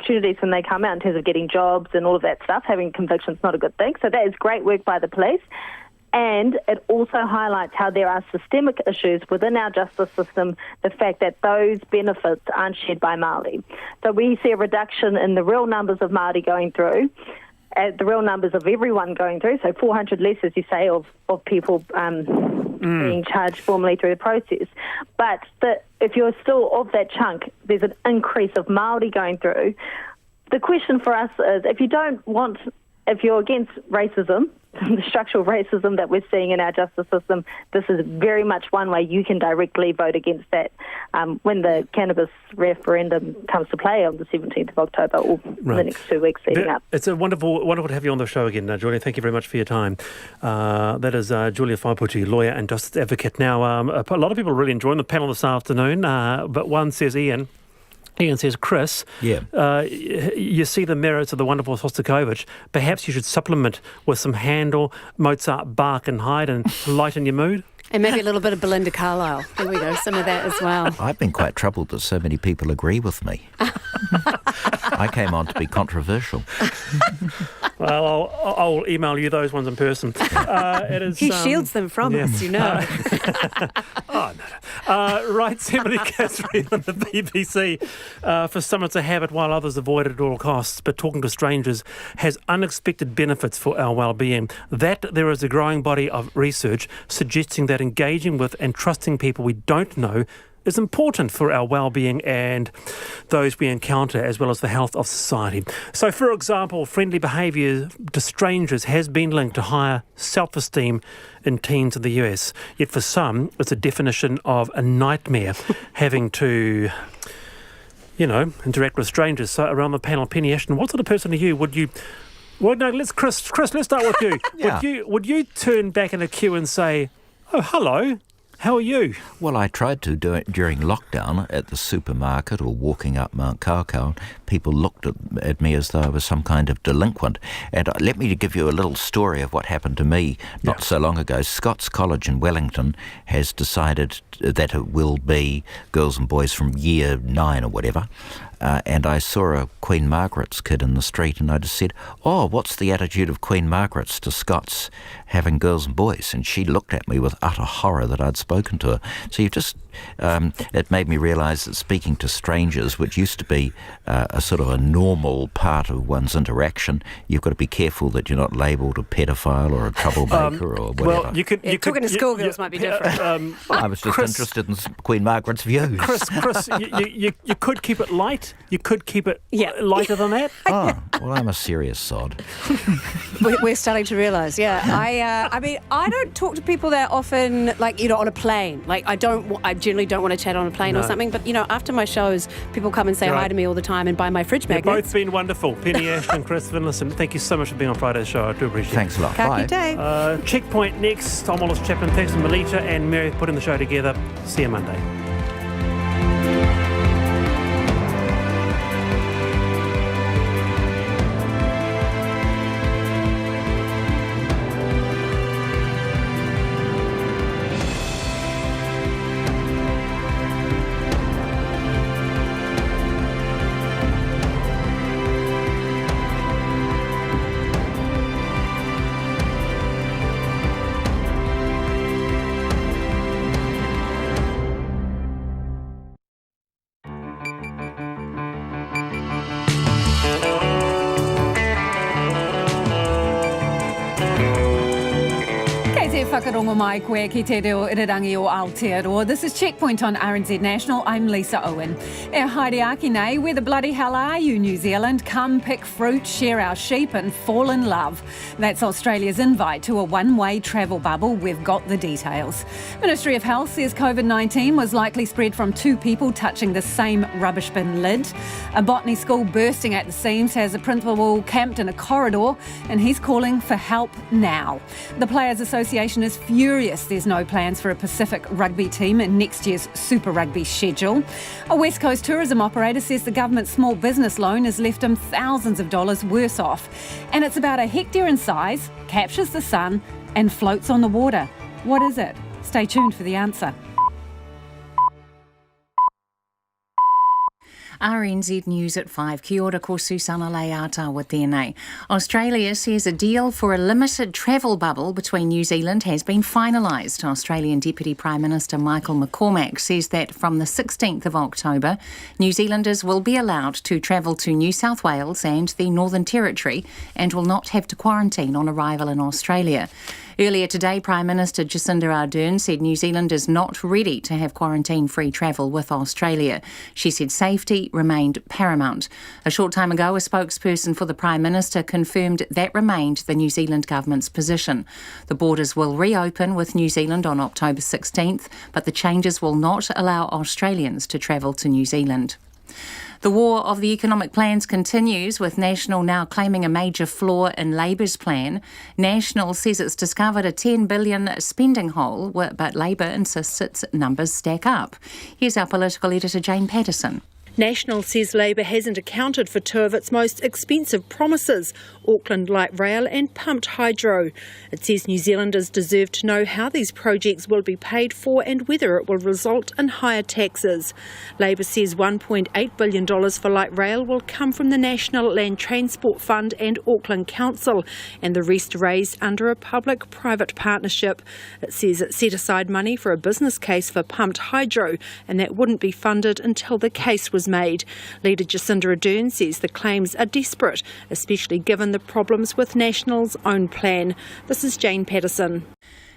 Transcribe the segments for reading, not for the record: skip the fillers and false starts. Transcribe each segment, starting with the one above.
opportunities when they come out in terms of getting jobs and all of that stuff. Having convictions is not a good thing. So that is great work by the police. And it also highlights how there are systemic issues within our justice system, the fact that those benefits aren't shared by Māori. So we see a reduction in the real numbers of Māori going through, the real numbers of everyone going through, so 400 less, as you say, of people being charged formally through the process. But if you're still of that chunk, there's an increase of Māori going through. The question for us is, if you're against racism, the structural racism that we're seeing in our justice system, this is very much one way you can directly vote against that when the cannabis referendum comes to play on the 17th of October or the next 2 weeks leading up. It's wonderful to have you on the show again, Julia. Thank you very much for your time. That is Julia Whaiputi, lawyer and justice advocate. Now, a lot of people are really enjoying the panel this afternoon, but one says, Ian says, Chris, you see the merits of the wonderful Sostakovich. Perhaps you should supplement with some Handel, Mozart, Bach and Haydn to lighten your mood. And maybe a little bit of Belinda Carlisle. There we go, some of that as well. I've been quite troubled that so many people agree with me. I came on to be controversial. Well, I'll email you those ones in person. He shields them from us, you know. Writes Emily Catherine on the BBC. For some it's a habit while others avoid it at all costs, but talking to strangers has unexpected benefits for our well-being. That there is a growing body of research suggesting that engaging with and trusting people we don't know is important for our well-being and those we encounter, as well as the health of society. So, for example, friendly behaviour to strangers has been linked to higher self-esteem in teens in the US. Yet for some, it's a definition of a nightmare having to, interact with strangers. So around the panel, Penny Ashton, what sort of person are you? Chris, let's start with you. Yeah. Would you turn back in a queue and say, "Oh, hello, how are you?" Well, I tried to do it during lockdown at the supermarket or walking up Mount Kaukau. People looked at me as though I was some kind of delinquent. And let me give you a little story of what happened to me not so long ago. Scots College in Wellington has decided that it will be girls and boys from year 9 or whatever. And I saw a Queen Margaret's kid in the street, and I just said, "Oh, what's the attitude of Queen Margaret's to Scots having girls and boys?" And she looked at me with utter horror that I'd spoken to her. So it made me realise that speaking to strangers, which used to be a sort of a normal part of one's interaction, you've got to be careful that you're not labelled a pedophile or a troublemaker or whatever. Well, you could talking to schoolgirls might be different. I was just interested in Queen Margaret's views. Chris, you could keep it light. You could keep it lighter than that. Oh, well, I'm a serious sod. We're starting to realise, I mean, I don't talk to people that often, on a plane. I generally don't want to chat on a plane or something. But, after my shows, people come and say hi to me all the time and buy my fridge magnets. You've both been wonderful. Penny Ashton, Chris Finlayson, thank you so much for being on Friday's show. I do appreciate it. Thanks a lot. Ka Bye. kite. Checkpoint next. Tom Wallace-Chapman, thanks to Melita and Mary for putting the show together. See you Monday. Whakarongo mai koe ki te reo irirangi o Aotearoa. This is Checkpoint on RNZ National. I'm Lisa Owen. E haere aki nei, where the bloody hell are you, New Zealand? Come pick fruit, share our sheep and fall in love. That's Australia's invite to a one-way travel bubble. We've got the details. Ministry of Health says COVID-19 was likely spread from 2 people touching the same rubbish bin lid. A botany school bursting at the seams has a principal camped in a corridor and he's calling for help now. The Players Association is furious there's no plans for a Pacific rugby team in next year's Super Rugby schedule. A West Coast tourism operator says the government's small business loan has left him thousands of dollars worse off. And it's about a hectare in size, captures the sun and floats on the water. What is it? Stay tuned for the answer. RNZ News at 5. Kia ora, ko Susana Leata with tēnei. Australia says a deal for a limited travel bubble between New Zealand has been finalised. Australian Deputy Prime Minister Michael McCormack says that from the 16th of October, New Zealanders will be allowed to travel to New South Wales and the Northern Territory and will not have to quarantine on arrival in Australia. Earlier today, Prime Minister Jacinda Ardern said New Zealand is not ready to have quarantine-free travel with Australia. She said safety remained paramount. A short time ago, a spokesperson for the Prime Minister confirmed that remained the New Zealand government's position. The borders will reopen with New Zealand on October 16th, but the changes will not allow Australians to travel to New Zealand. The war of the economic plans continues, with National now claiming a major flaw in Labour's plan. National says it's discovered a $10 billion spending hole, but Labour insists its numbers stack up. Here's our political editor, Jane Patterson. National says Labour hasn't accounted for two of its most expensive promises, Auckland Light Rail and pumped hydro. It says New Zealanders deserve to know how these projects will be paid for and whether it will result in higher taxes. Labour says $1.8 billion for light rail will come from the National Land Transport Fund and Auckland Council, and the rest raised under a public-private partnership. It says it set aside money for a business case for pumped hydro, and that wouldn't be funded until the case was made. Leader Jacinda Ardern says the claims are desperate, especially given the problems with National's own plan. This is Jane Patterson.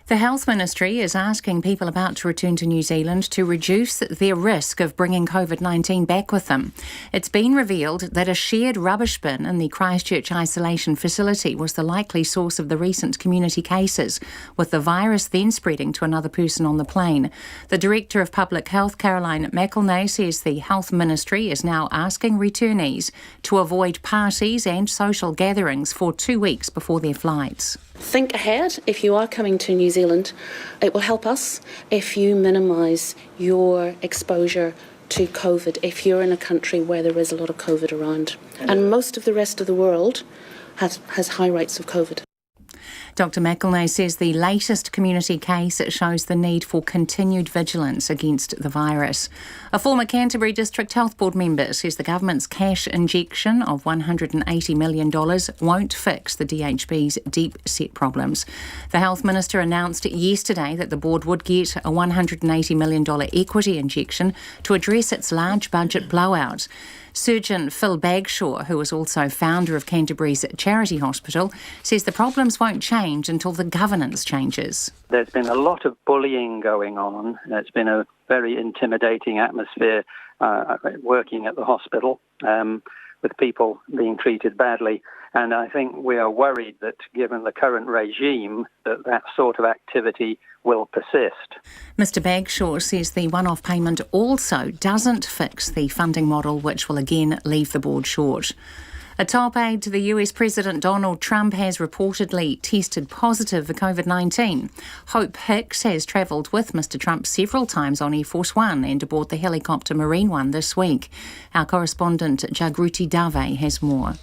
The Health Ministry is asking people about to return to New Zealand to reduce their risk of bringing COVID-19 back with them. It's been revealed that a shared rubbish bin in the Christchurch isolation facility was the likely source of the recent community cases, with the virus then spreading to another person on the plane. The Director of Public Health, Caroline McElnay, says the Health Ministry is now asking returnees to avoid parties and social gatherings for 2 weeks before their flights. Think ahead. If you are coming to New Zealand, it will help us if you minimise your exposure to COVID if you're in a country where there is a lot of COVID around. And most of the rest of the world has high rates of COVID. Dr McElnay says the latest community case shows the need for continued vigilance against the virus. A former Canterbury District Health Board member says the government's cash injection of $180 million won't fix the DHB's deep-set problems. The Health Minister announced yesterday that the board would get a $180 million equity injection to address its large budget blowout. Surgeon Phil Bagshaw, who is also founder of Canterbury's charity hospital, says the problems won't change until the governance changes. There's been a lot of bullying going on. It's been a very intimidating atmosphere working at the hospital with people being treated badly. And I think we are worried that given the current regime, that sort of activity will persist. Mr Bagshaw says the one-off payment also doesn't fix the funding model, which will again leave the board short. A top aide to the US President Donald Trump has reportedly tested positive for COVID-19. Hope Hicks has travelled with Mr Trump several times on Air Force One and aboard the helicopter Marine One this week. Our correspondent Jagruti Dave has more.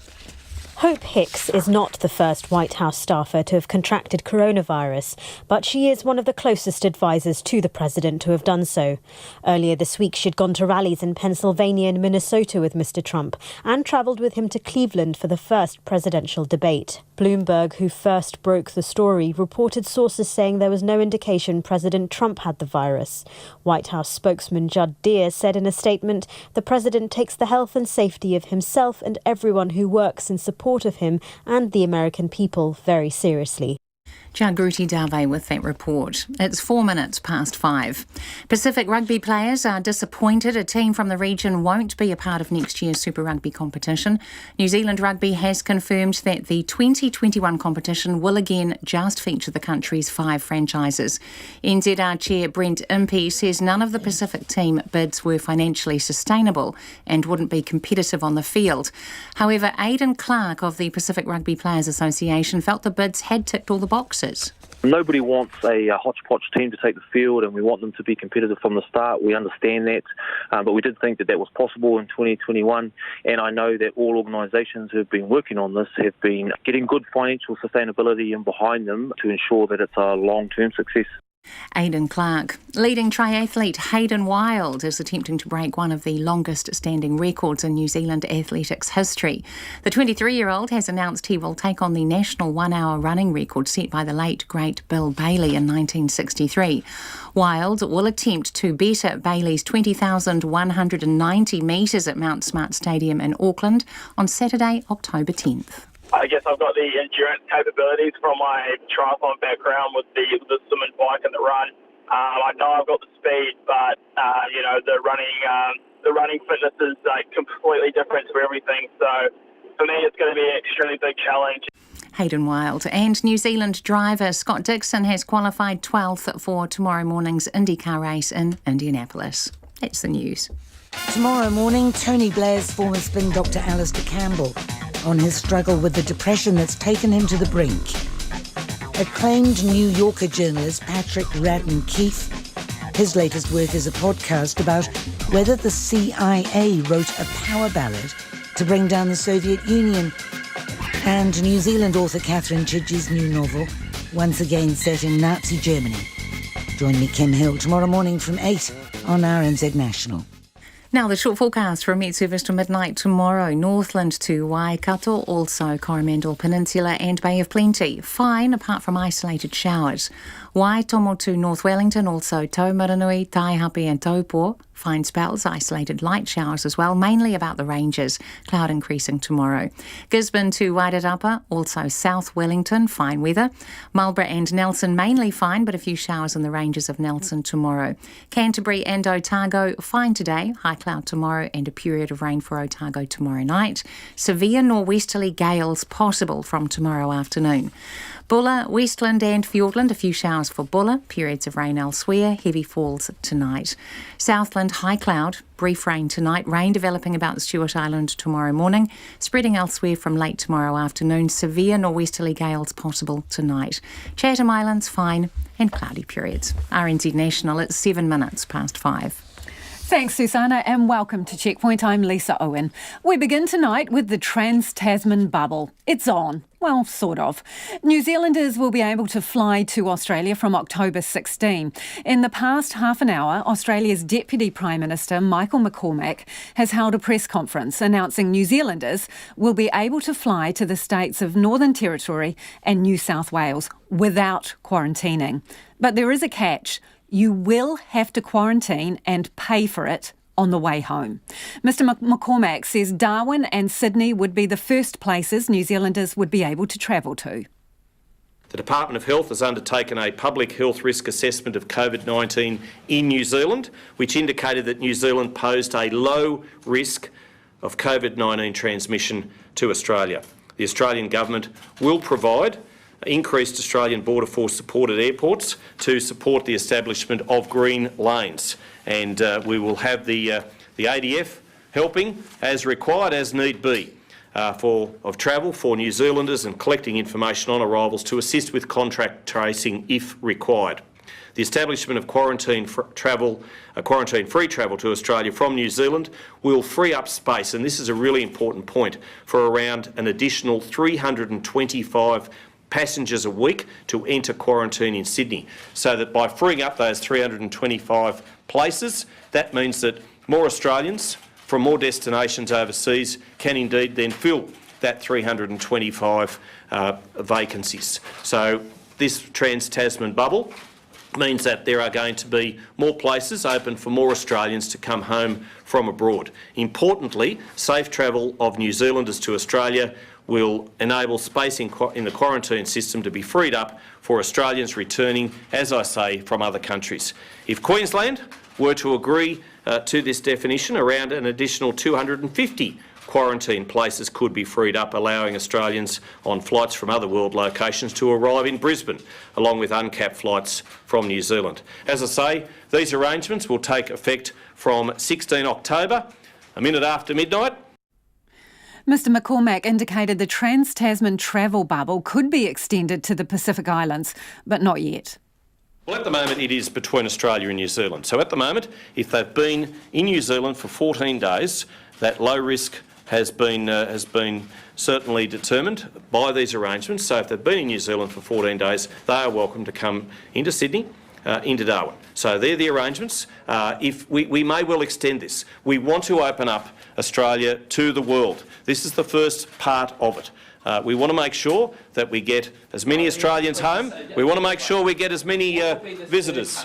Hope Hicks is not the first White House staffer to have contracted coronavirus, but she is one of the closest advisors to the president to have done so. Earlier this week, she'd gone to rallies in Pennsylvania and Minnesota with Mr Trump and travelled with him to Cleveland for the first presidential debate. Bloomberg, who first broke the story, reported sources saying there was no indication President Trump had the virus. White House spokesman Judd Deere said in a statement, the president takes the health and safety of himself and everyone who works in support of him and the American people very seriously. Jagruti Dave with that report. It's 4 minutes past 5. Pacific Rugby players are disappointed a team from the region won't be a part of next year's Super Rugby competition. New Zealand Rugby has confirmed that the 2021 competition will again just feature the country's 5 franchises. NZR Chair Brent Impey says none of the Pacific team bids were financially sustainable and wouldn't be competitive on the field. However, Aidan Clark of the Pacific Rugby Players Association felt the bids had ticked all the boxes. Nobody wants a hodgepodge team to take the field, and we want them to be competitive from the start. We understand that, but we did think that was possible in 2021, and I know that all organisations who have been working on this have been getting good financial sustainability in behind them to ensure that it's a long-term success. Aidan Clark. Leading triathlete Hayden Wilde is attempting to break one of the longest standing records in New Zealand athletics history. The 23-year-old has announced he will take on the national 1 hour running record set by the late great Bill Bailey in 1963. Wilde will attempt to better Bailey's 20,190 metres at Mount Smart Stadium in Auckland on Saturday, October 10th. I guess I've got the endurance capabilities from my triathlon background with the swim and bike and the run. I know I've got the speed, but the running fitness is completely different to everything. So for me, it's going to be an extremely big challenge. Hayden Wilde. And New Zealand driver Scott Dixon has qualified 12th for tomorrow morning's IndyCar race in Indianapolis. That's the news. Tomorrow morning, Tony Blair's former spin doctor Alistair Campbell on his struggle with the depression that's taken him to the brink. Acclaimed New Yorker journalist Patrick Radden Keefe. His latest work is a podcast about whether the CIA wrote a power ballad to bring down the Soviet Union. And New Zealand author Catherine Chidgey's new novel, once again set in Nazi Germany. Join me, Kim Hill, tomorrow morning from 8 on RNZ National. Now, the short forecast from Met Service to midnight tomorrow. Northland to Waikato, also Coromandel Peninsula and Bay of Plenty. Fine, apart from isolated showers. Waitomo to North Wellington, also Taumaranui, Taihape and Taupo. Fine spells, isolated light showers as well, mainly about the ranges. Cloud increasing tomorrow. Gisborne to Wairarapa, also South Wellington, fine weather. Marlborough and Nelson, mainly fine, but a few showers in the ranges of Nelson tomorrow. Canterbury and Otago, fine today, high cloud tomorrow and a period of rain for Otago tomorrow night. Severe nor'westerly gales possible from tomorrow afternoon. Bulla, Westland and Fiordland, a few showers for Bulla, periods of rain elsewhere, heavy falls tonight. Southland, high cloud, brief rain tonight, rain developing about the Stewart Island tomorrow morning, spreading elsewhere from late tomorrow afternoon, severe nor'westerly gales possible tonight. Chatham Islands, fine and cloudy periods. RNZ National, it's 7 minutes past 5. Thanks, Susanna, and welcome to Checkpoint. I'm Lisa Owen. We begin tonight with the Trans-tasman bubble. It's on. Well, sort of. New Zealanders will be able to fly to Australia from October 16. In the past half an hour, Australia's Deputy Prime Minister, Michael McCormack, has held a press conference announcing New Zealanders will be able to fly to the states of Northern Territory and New South Wales without quarantining. But there is a catch. You will have to quarantine and pay for it on the way home. Mr. McCormack says Darwin and Sydney would be the first places New Zealanders would be able to travel to. The Department of Health has undertaken a public health risk assessment of COVID-19 in New Zealand, which indicated that New Zealand posed a low risk of COVID-19 transmission to Australia. The Australian Government will provide increased Australian Border Force supported airports to support the establishment of green lanes, and we will have the ADF helping as required, as need be, of travel for New Zealanders and collecting information on arrivals to assist with contact tracing if required. The establishment of quarantine-free travel to Australia from New Zealand will free up space, and this is a really important point, for around an additional 325 passengers a week to enter quarantine in Sydney, so that by freeing up those 325 places, that means that more Australians from more destinations overseas can indeed then fill that 325 vacancies. So this Trans-Tasman bubble means that there are going to be more places open for more Australians to come home from abroad. Importantly, safe travel of New Zealanders to Australia will enable space in the quarantine system to be freed up for Australians returning, as I say, from other countries. If Queensland were to agree to this definition, around an additional 250 quarantine places could be freed up, allowing Australians on flights from other world locations to arrive in Brisbane, along with uncapped flights from New Zealand. As I say, these arrangements will take effect from 16 October, a minute after midnight. Mr. McCormack indicated the Trans-Tasman travel bubble could be extended to the Pacific Islands, but not yet. Well, at the moment it is between Australia and New Zealand. So at the moment, if they've been in New Zealand for 14 days, that low risk has been certainly determined by these arrangements. So if they've been in New Zealand for 14 days, they are welcome to come into Sydney into Darwin. So they're the arrangements. If we may well extend this. We want to open up Australia to the world. This is the first part of it. We want to make sure that we get as many Australians home. We want to make sure we get as many visitors.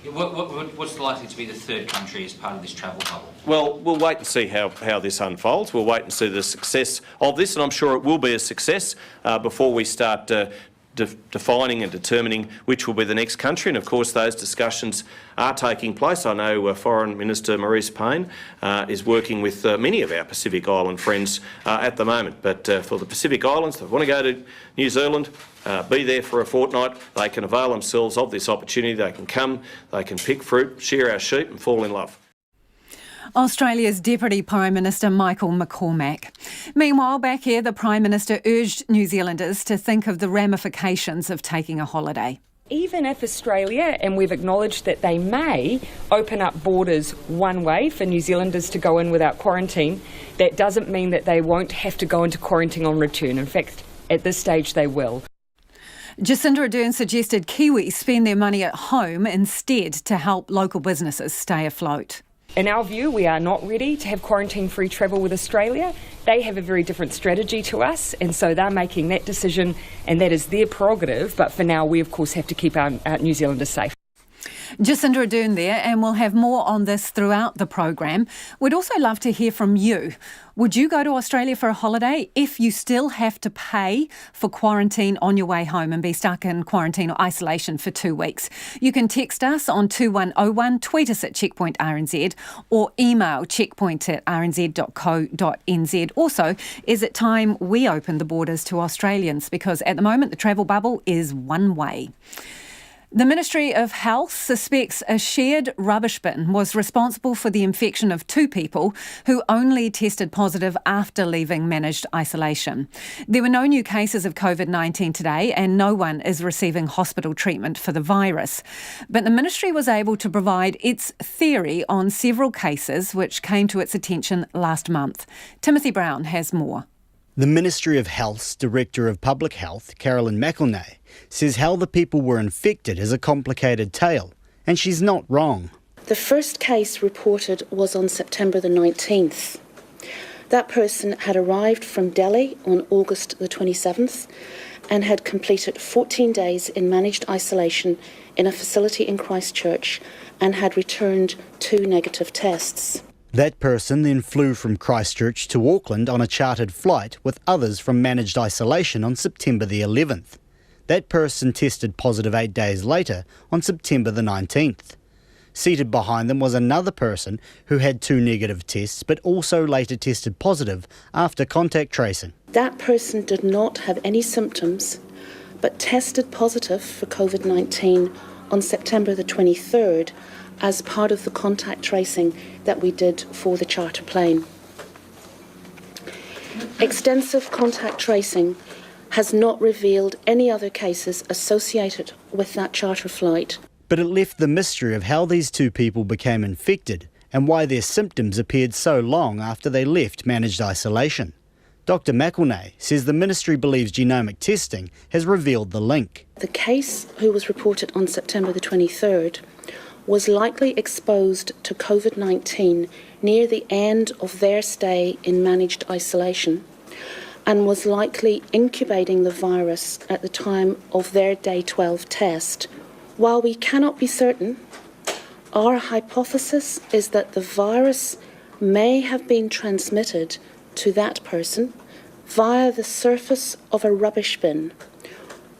What's likely to be the third country as part of this travel bubble? Well, we'll wait and see how this unfolds. We'll wait and see the success of this, and I'm sure it will be a success before we start defining and determining which will be the next country. And of course those discussions are taking place. I know Foreign Minister Maurice Payne is working with many of our Pacific Island friends at the moment. But for the Pacific Islands that want to go to New Zealand, be there for a fortnight, they can avail themselves of this opportunity. They can come, they can pick fruit, shear our sheep and fall in love. Australia's Deputy Prime Minister Michael McCormack. Meanwhile, back here, the Prime Minister urged New Zealanders to think of the ramifications of taking a holiday. Even if Australia, and we've acknowledged that they may open up borders one way for New Zealanders to go in without quarantine, that doesn't mean that they won't have to go into quarantine on return. In fact, at this stage they will. Jacinda Ardern suggested Kiwis spend their money at home instead to help local businesses stay afloat. In our view, we are not ready to have quarantine-free travel with Australia. They have a very different strategy to us, and so they're making that decision, and that is their prerogative. But for now, we, of course, have to keep our New Zealanders safe. Jacinda Ardern there, and we'll have more on this throughout the program. We'd also love to hear from you. Would you go to Australia for a holiday if you still have to pay for quarantine on your way home and be stuck in quarantine or isolation for 2 weeks? You can text us on 2101, tweet us at Checkpoint RNZ, or email checkpoint@rnz.co.nz. Also, is it time we open the borders to Australians? Because at the moment, the travel bubble is one way. The Ministry of Health suspects a shared rubbish bin was responsible for the infection of 2 people who only tested positive after leaving managed isolation. There were no new cases of COVID-19 today, and no one is receiving hospital treatment for the virus. But the Ministry was able to provide its theory on several cases which came to its attention last month. Timothy Brown has more. The Ministry of Health's Director of Public Health, Carolyn McElnay, says how the people were infected is a complicated tale, and she's not wrong. The first case reported was on September the 19th. That person had arrived from Delhi on August the 27th and had completed 14 days in managed isolation in a facility in Christchurch and had returned 2 negative tests. That person then flew from Christchurch to Auckland on a chartered flight with others from managed isolation on September the 11th. That person tested positive 8 days later on September the 19th. Seated behind them was another person who had 2 negative tests but also later tested positive after contact tracing. That person did not have any symptoms but tested positive for COVID-19 on September the 23rd as part of the contact tracing that we did for the charter plane. Extensive contact tracing has not revealed any other cases associated with that charter flight. But it left the mystery of how these 2 people became infected and why their symptoms appeared so long after they left managed isolation. Dr McElnay says the ministry believes genomic testing has revealed the link. The case, who was reported on September the 23rd, was likely exposed to COVID-19 near the end of their stay in managed isolation and was likely incubating the virus at the time of their day 12 test. While we cannot be certain, our hypothesis is that the virus may have been transmitted to that person via the surface of a rubbish bin,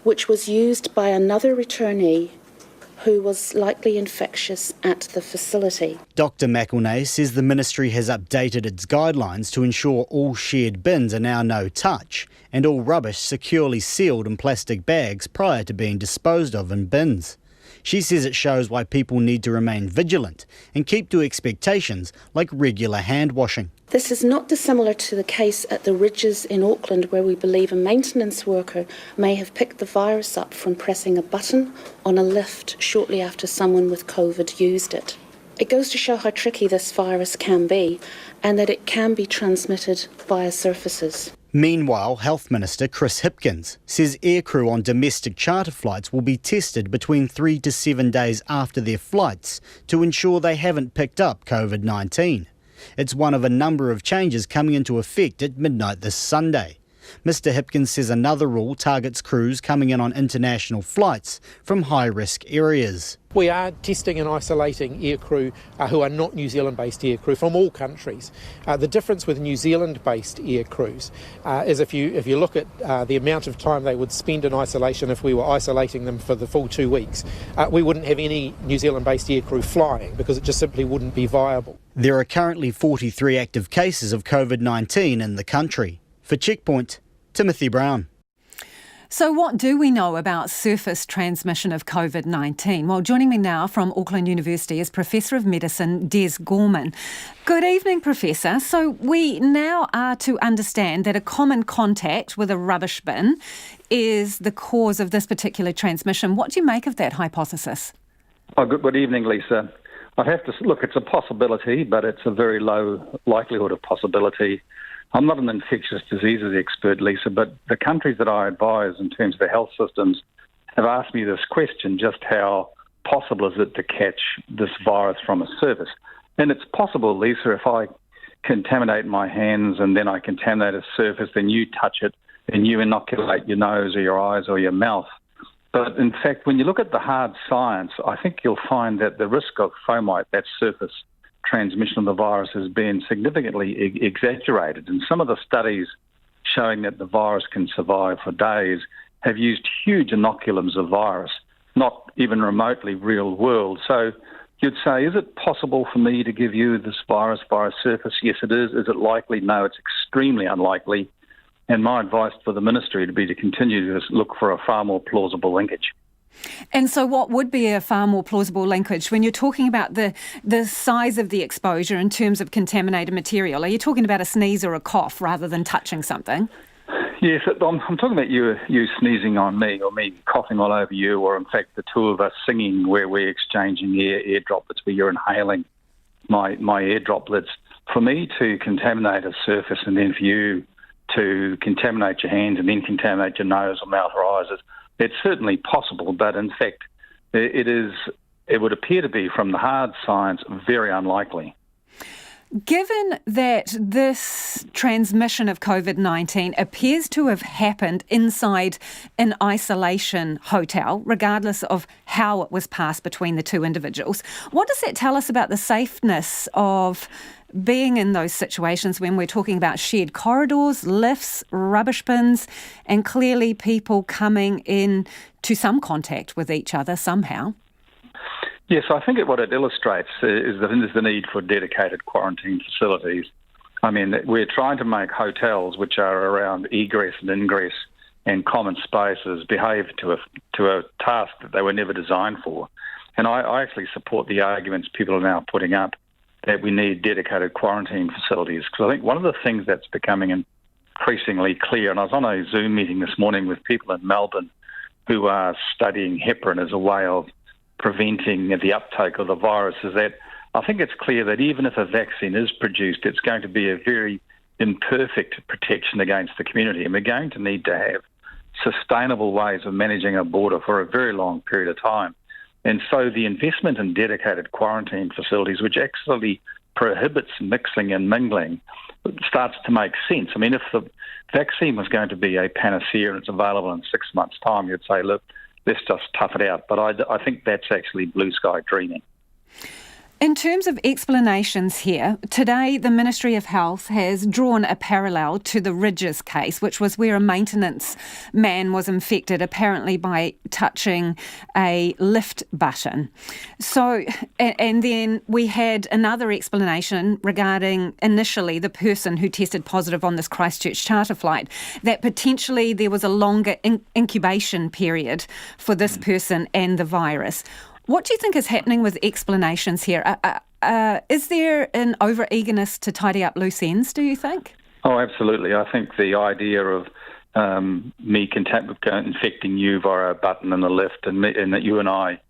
which was used by another returnee who was likely infectious at the facility. Dr McElnay says the ministry has updated its guidelines to ensure all shared bins are now no touch and all rubbish securely sealed in plastic bags prior to being disposed of in bins. She says it shows why people need to remain vigilant and keep to expectations like regular hand washing. This is not dissimilar to the case at the Ridges in Auckland, where we believe a maintenance worker may have picked the virus up from pressing a button on a lift shortly after someone with COVID used it. It goes to show how tricky this virus can be and that it can be transmitted via surfaces. Meanwhile, Health Minister Chris Hipkins says aircrew on domestic charter flights will be tested between 3 to 7 days after their flights to ensure they haven't picked up COVID-19. It's one of a number of changes coming into effect at midnight this Sunday. Mr Hipkins says another rule targets crews coming in on international flights from high-risk areas. We are testing and isolating aircrew who are not New Zealand-based aircrew from all countries. The difference with New Zealand-based aircrews is if you look at the amount of time they would spend in isolation if we were isolating them for the full 2 weeks, we wouldn't have any New Zealand-based aircrew flying because it just simply wouldn't be viable. There are currently 43 active cases of COVID-19 in the country. For Checkpoint, Timothy Brown. So what do we know about surface transmission of COVID-19? Well, joining me now from Auckland University is Professor of Medicine Des Gorman. Good evening, Professor. So we now are to understand that a common contact with a rubbish bin is the cause of this particular transmission. What do you make of that hypothesis? Oh, good evening, Lisa. I'd have to look, it's a possibility, but it's a very low likelihood of possibility. I'm not an infectious diseases expert, Lisa, but the countries that I advise in terms of the health systems have asked me this question, just how possible is it to catch this virus from a surface? And it's possible, Lisa, if I contaminate my hands and then I contaminate a surface, then you touch it and you inoculate your nose or your eyes or your mouth. But in fact, when you look at the hard science, I think you'll find that the risk of fomite, that surface transmission of the virus, has been significantly exaggerated. And some of the studies showing that the virus can survive for days have used huge inoculums of virus, not even remotely real world. So you'd say, is it possible for me to give you this virus by a surface? Yes, it is. Is it likely? No, it's extremely unlikely. And my advice for the ministry would be to continue to look for a far more plausible linkage. And so what would be a far more plausible linkage when you're talking about the size of the exposure in terms of contaminated material? Are you talking about a sneeze or a cough rather than touching something? Yes, I'm talking about you sneezing on me or me coughing all over you, or in fact the two of us singing where we're exchanging air droplets, where you're inhaling my air droplets. For me to contaminate a surface and then for you to contaminate your hands and then contaminate your nose or mouth or eyes, it's certainly possible, but in fact, it would appear to be, from the hard science, very unlikely. Given that this transmission of COVID-19 appears to have happened inside an isolation hotel, regardless of how it was passed between the two individuals, what does that tell us about the safeness of being in those situations when we're talking about shared corridors, lifts, rubbish bins, and clearly people coming in to some contact with each other somehow? Yes, I think what it illustrates is the need for dedicated quarantine facilities. I mean, we're trying to make hotels, which are around egress and ingress and common spaces, behave to a task that they were never designed for. And I actually support the arguments people are now putting up that we need dedicated quarantine facilities. Because I think one of the things that's becoming increasingly clear, and I was on a Zoom meeting this morning with people in Melbourne who are studying heparin as a way of preventing the uptake of the virus, is that I think it's clear that even if a vaccine is produced, it's going to be a very imperfect protection against the community. And we're going to need to have sustainable ways of managing a border for a very long period of time. And so the investment in dedicated quarantine facilities, which actually prohibits mixing and mingling, starts to make sense. I mean, if the vaccine was going to be a panacea and it's available in 6 months' time, you'd say, look, let's just tough it out. But I think that's actually blue sky dreaming. In terms of explanations here, today the Ministry of Health has drawn a parallel to the Ridges case, which was where a maintenance man was infected, apparently by touching a lift button. So, and then we had another explanation regarding initially the person who tested positive on this Christchurch charter flight, that potentially there was a longer incubation period for this person and the virus. What do you think is happening with explanations here? Is there an over-eagerness to tidy up loose ends, do you think? Oh, absolutely. I think the idea of me infecting you via a button in the lift and that you and I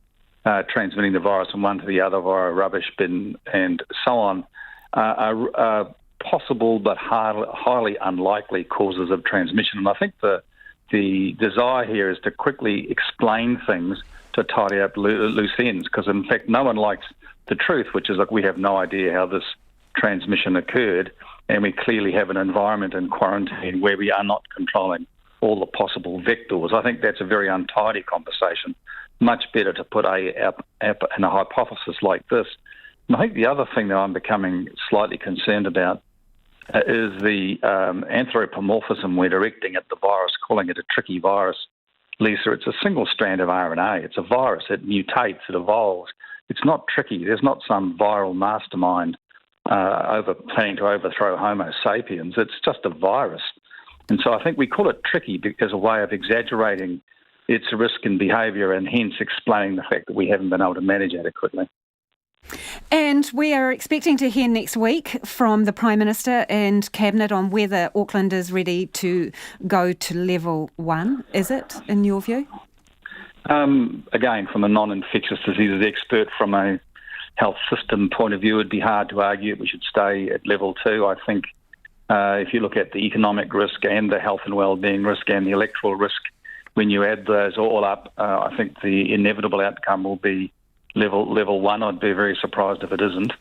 transmitting the virus from one to the other via a rubbish bin and so on are possible but highly unlikely causes of transmission. And I think the desire here is to quickly explain things to tidy up loose ends, because in fact no one likes the truth, which is like we have no idea how this transmission occurred, and we clearly have an environment in quarantine where we are not controlling all the possible vectors. I think that's a very untidy conversation. Much better to put in a hypothesis like this. And I think the other thing that I'm becoming slightly concerned about is the anthropomorphism we're directing at the virus, calling it a tricky virus. Lisa, it's a single strand of RNA. It's a virus. It mutates. It evolves. It's not tricky. There's not some viral mastermind planning to overthrow Homo sapiens. It's just a virus. And so I think we call it tricky as a way of exaggerating its risk and behaviour, and hence explaining the fact that we haven't been able to manage adequately. And we are expecting to hear next week from the Prime Minister and Cabinet on whether Auckland is ready to go to level 1, is it, in your view? Again, from a non-infectious diseases expert, from a health system point of view, it'd be hard to argue we should stay at level 2. I think if you look at the economic risk and the health and wellbeing risk and the electoral risk, when you add those all up, I think the inevitable outcome will be level 1. I'd be very surprised if it isn't.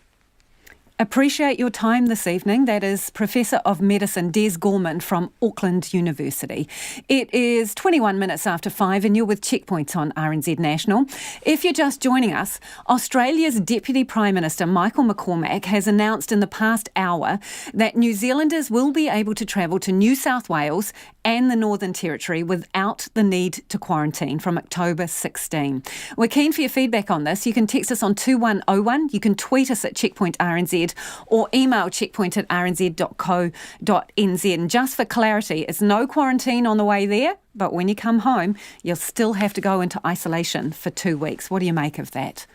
Appreciate your time this evening. That is Professor of Medicine Des Gorman from Auckland University. It is 21 minutes after 5 and you're with Checkpoint on RNZ National. If you're just joining us, Australia's Deputy Prime Minister Michael McCormack has announced in the past hour that New Zealanders will be able to travel to New South Wales and the Northern Territory without the need to quarantine from October 16. We're keen for your feedback on this. You can text us on 2101, you can tweet us at Checkpoint RNZ, or email checkpoint@rnz.co.nz. And just for clarity, it's no quarantine on the way there, but when you come home, you'll still have to go into isolation for 2 weeks. What do you make of that?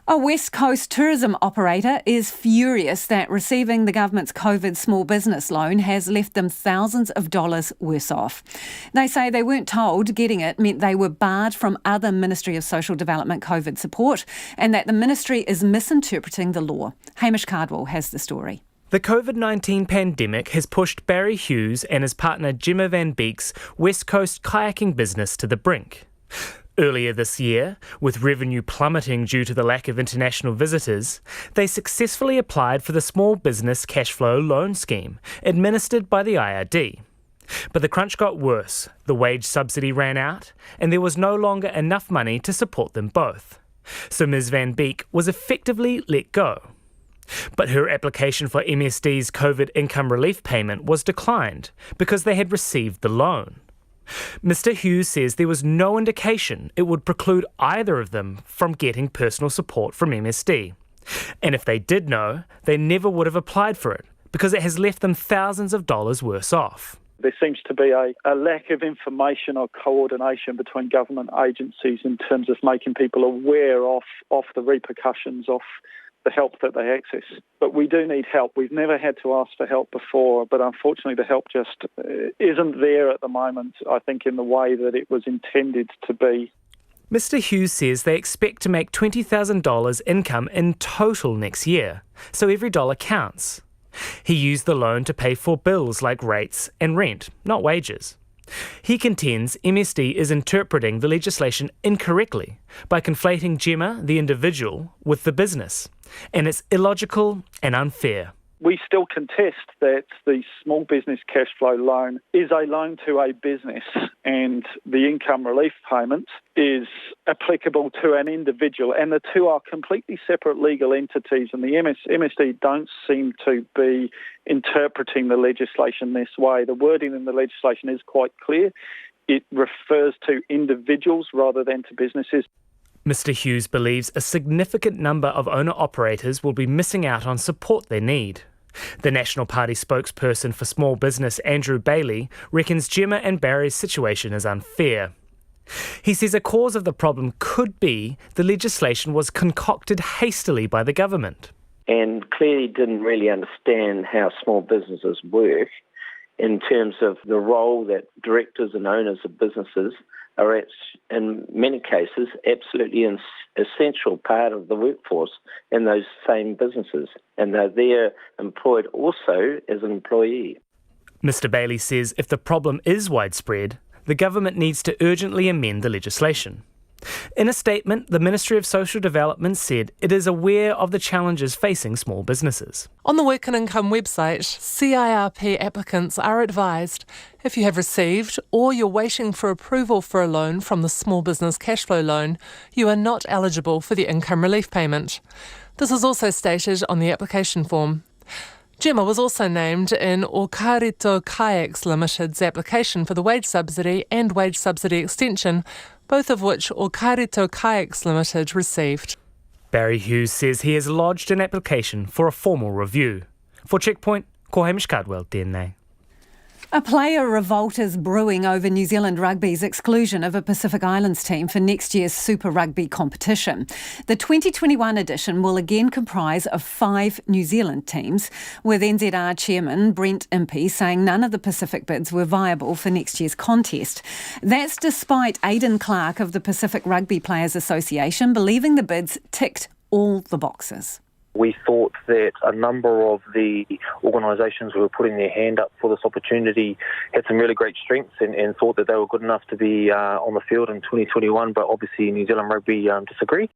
A West Coast tourism operator is furious that receiving the government's COVID small business loan has left them thousands of dollars worse off. They say they weren't told getting it meant they were barred from other Ministry of Social Development COVID support, and that the ministry is misinterpreting the law. Hamish Cardwell has the story. The COVID-19 pandemic has pushed Barry Hughes and his partner Gemma Van Beek's West Coast kayaking business to the brink. Earlier this year, with revenue plummeting due to the lack of international visitors, they successfully applied for the Small Business Cash Flow Loan Scheme, administered by the IRD. But the crunch got worse, the wage subsidy ran out, and there was no longer enough money to support them both. So Ms Van Beek was effectively let go. But her application for MSD's COVID income relief payment was declined because they had received the loan. Mr Hughes says there was no indication it would preclude either of them from getting personal support from MSD. And if they did know, they never would have applied for it because it has left them thousands of dollars worse off. There seems to be a lack of information or coordination between government agencies in terms of making people aware of the repercussions of the help that they access. But we do need help. We've never had to ask for help before, but unfortunately the help just isn't there at the moment, I think, in the way that it was intended to be. Mr Hughes says they expect to make $20,000 income in total next year, so every dollar counts. He used the loan to pay for bills like rates and rent, not wages. He contends MSD is interpreting the legislation incorrectly by conflating Gemma, the individual, with the business, and it's illogical and unfair. We still contest that the small business cash flow loan is a loan to a business and the income relief payment is applicable to an individual, and the two are completely separate legal entities, and the MSD don't seem to be interpreting the legislation this way. The wording in the legislation is quite clear. It refers to individuals rather than to businesses. Mr Hughes believes a significant number of owner-operators will be missing out on support they need. The National Party spokesperson for small business, Andrew Bailey, reckons Gemma and Barry's situation is unfair. He says a cause of the problem could be the legislation was concocted hastily by the government. And clearly didn't really understand how small businesses work in terms of the role that directors and owners of businesses are, in many cases, absolutely an essential part of the workforce in those same businesses. And they're there employed also as an employee. Mr Bailey says if the problem is widespread, the government needs to urgently amend the legislation. In a statement, the Ministry of Social Development said it is aware of the challenges facing small businesses. On the Work and Income website, CIRP applicants are advised if you have received or you're waiting for approval for a loan from the Small Business Cashflow Loan, you are not eligible for the income relief payment. This is also stated on the application form. Gemma was also named in Okarito Kayaks Limited's application for the wage subsidy and wage subsidy extension, both of which Okarito Kayaks Limited received. Barry Hughes says he has lodged an application for a formal review. For Checkpoint, ko Hamish Cardwell, tēnei. A player revolt is brewing over New Zealand Rugby's exclusion of a Pacific Islands team for next year's Super Rugby competition. The 2021 edition will again comprise of 5 New Zealand teams, with NZR chairman Brent Impey saying none of the Pacific bids were viable for next year's contest. That's despite Aidan Clark of the Pacific Rugby Players Association believing the bids ticked all the boxes. We thought that a number of the organisations who were putting their hand up for this opportunity had some really great strengths and thought that they were good enough to be on the field in 2021, but obviously New Zealand Rugby disagree.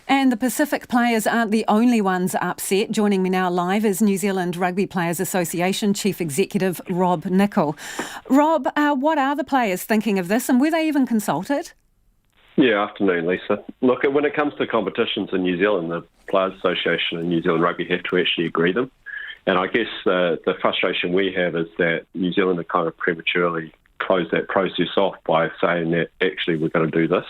And the Pacific players aren't the only ones upset. Joining me now live is New Zealand Rugby Players Association Chief Executive Rob Nicol. Rob, what are the players thinking of this, and were they even consulted? Yeah, afternoon, Lisa. Look, when it comes to competitions in New Zealand, the Players Association and New Zealand Rugby have to actually agree them. And I guess the frustration we have is that New Zealand have kind of prematurely closed that process off by saying that actually we're going to do this,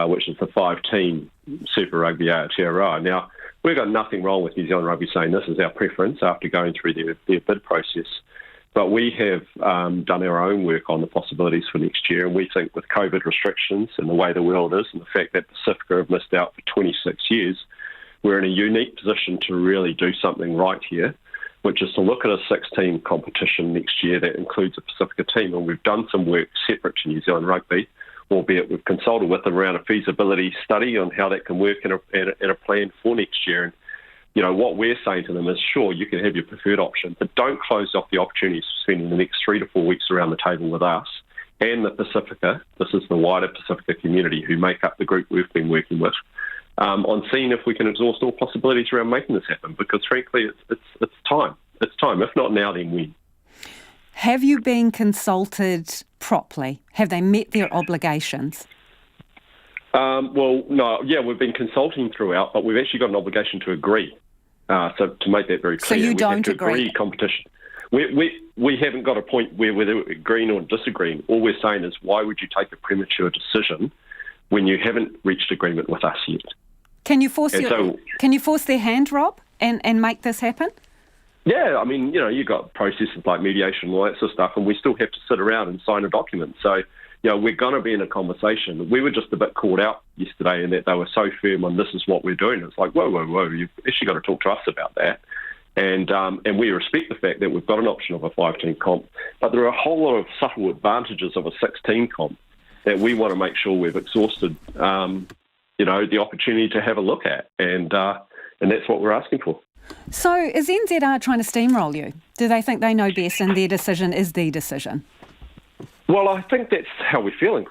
which is the 5-team Super Rugby Aotearoa. Now, we've got nothing wrong with New Zealand Rugby saying this is our preference after going through their bid process. But we have done our own work on the possibilities for next year, and we think with COVID restrictions and the way the world is and the fact that Pacifica have missed out for 26 years, we're in a unique position to really do something right here, which is to look at a 6-team competition next year that includes a Pacifica team. And we've done some work separate to New Zealand Rugby, albeit we've consulted with them around a feasibility study on how that can work in a plan for next year. And you know, what we're saying to them is, sure, you can have your preferred option, but don't close off the opportunities for spending the next 3 to 4 weeks around the table with us and the Pacifica. This is the wider Pacifica community who make up the group we've been working with, on seeing if we can exhaust all possibilities around making this happen, because frankly, it's time. It's time. If not now, then when? Have you been consulted properly? Have they met their obligations? Well, no, yeah, we've been consulting throughout, but we've actually got an obligation to agree. So to make that very clear, so you don't we have to agree competition. We haven't got a point where we're agreeing or disagreeing. All we're saying is, why would you take a premature decision when you haven't reached agreement with us yet? Can you force their hand, Rob, and make this happen? Yeah, I mean, you know, you've got processes like mediation and all that sort of stuff, and we still have to sit around and sign a document. So, you know, we're going to be in a conversation. We were just a bit caught out yesterday in that they were so firm on this is what we're doing. It's like, whoa, you've actually got to talk to us about that. And we respect the fact that we've got an option of a 5-team comp, but there are a whole lot of subtle advantages of a 6-team comp that we want to make sure we've exhausted, the opportunity to have a look at. And that's what we're asking for. So is NZR trying to steamroll you? Do they think they know best and their decision is the decision? Well, I think that's how we're feeling.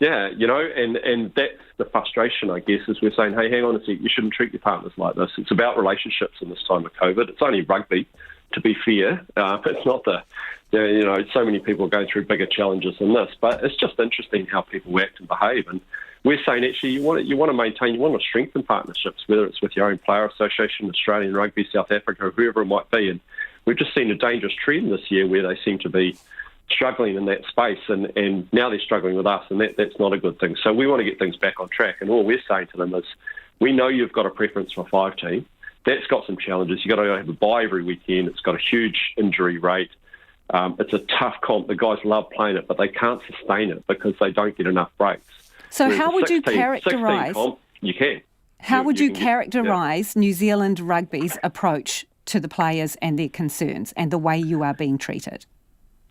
Yeah, you know, and that's the frustration, I guess, is we're saying, hey, hang on a sec, you shouldn't treat your partners like this. It's about relationships in this time of COVID. It's only rugby, to be fair. It's not so many people are going through bigger challenges than this, but it's just interesting how people act and behave. And we're saying, actually, you want to strengthen partnerships, whether it's with your own player association, Australian Rugby, South Africa, whoever it might be. And we've just seen a dangerous trend this year where they seem to be struggling in that space, and now they're struggling with us, and that's not a good thing. So we want to get things back on track, and all we're saying to them is, we know you've got a preference for a 5-team. That's got some challenges. You've got to have a bye every weekend. It's got a huge injury rate. It's a tough comp. The guys love playing it, but they can't sustain it because they don't get enough breaks. So Whereas how would you 16 characterise... comp, you can. How would you characterise New Zealand Rugby's approach to the players and their concerns and the way you are being treated?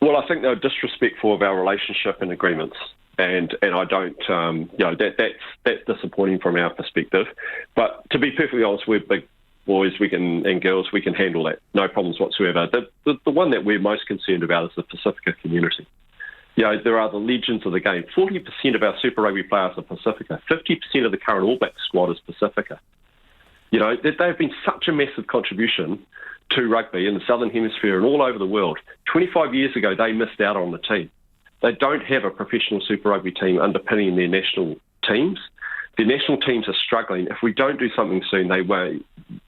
Well, I think they're disrespectful of our relationship and agreements. And I don't, that's disappointing from our perspective. But to be perfectly honest, we're big boys and girls, we can handle that. No problems whatsoever. The one that we're most concerned about is the Pacifica community. There are the legends of the game. 40% of our Super Rugby players are Pacifica. 50% of the current All Blacks squad is Pacifica. They've been such a massive contribution to rugby in the Southern Hemisphere and all over the world. 25 years ago, they missed out on the team. They don't have a professional Super Rugby team underpinning their national teams. Their national teams are struggling. If we don't do something soon, they may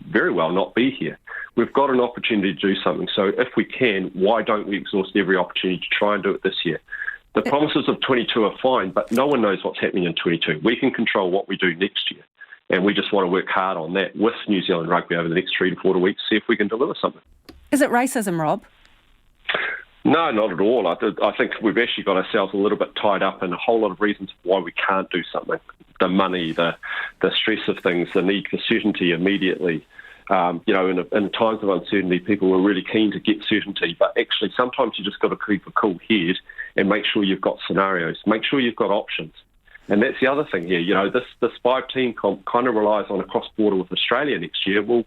very well not be here. We've got an opportunity to do something. So if we can, why don't we exhaust every opportunity to try and do it this year? The promises of 22 are fine, but no one knows what's happening in 22. We can control what we do next year. And we just want to work hard on that with New Zealand Rugby over the next 3 to 4 weeks, see if we can deliver something. Is it racism, Rob? No, not at all. I think we've actually got ourselves a little bit tied up in a whole lot of reasons why we can't do something. The money, the stress of things, the need for certainty immediately. In times of uncertainty, people were really keen to get certainty, but actually sometimes you just got to keep a cool head and make sure you've got scenarios, make sure you've got options. And that's the other thing here. This 5-team comp kind of relies on a cross-border with Australia next year. Well,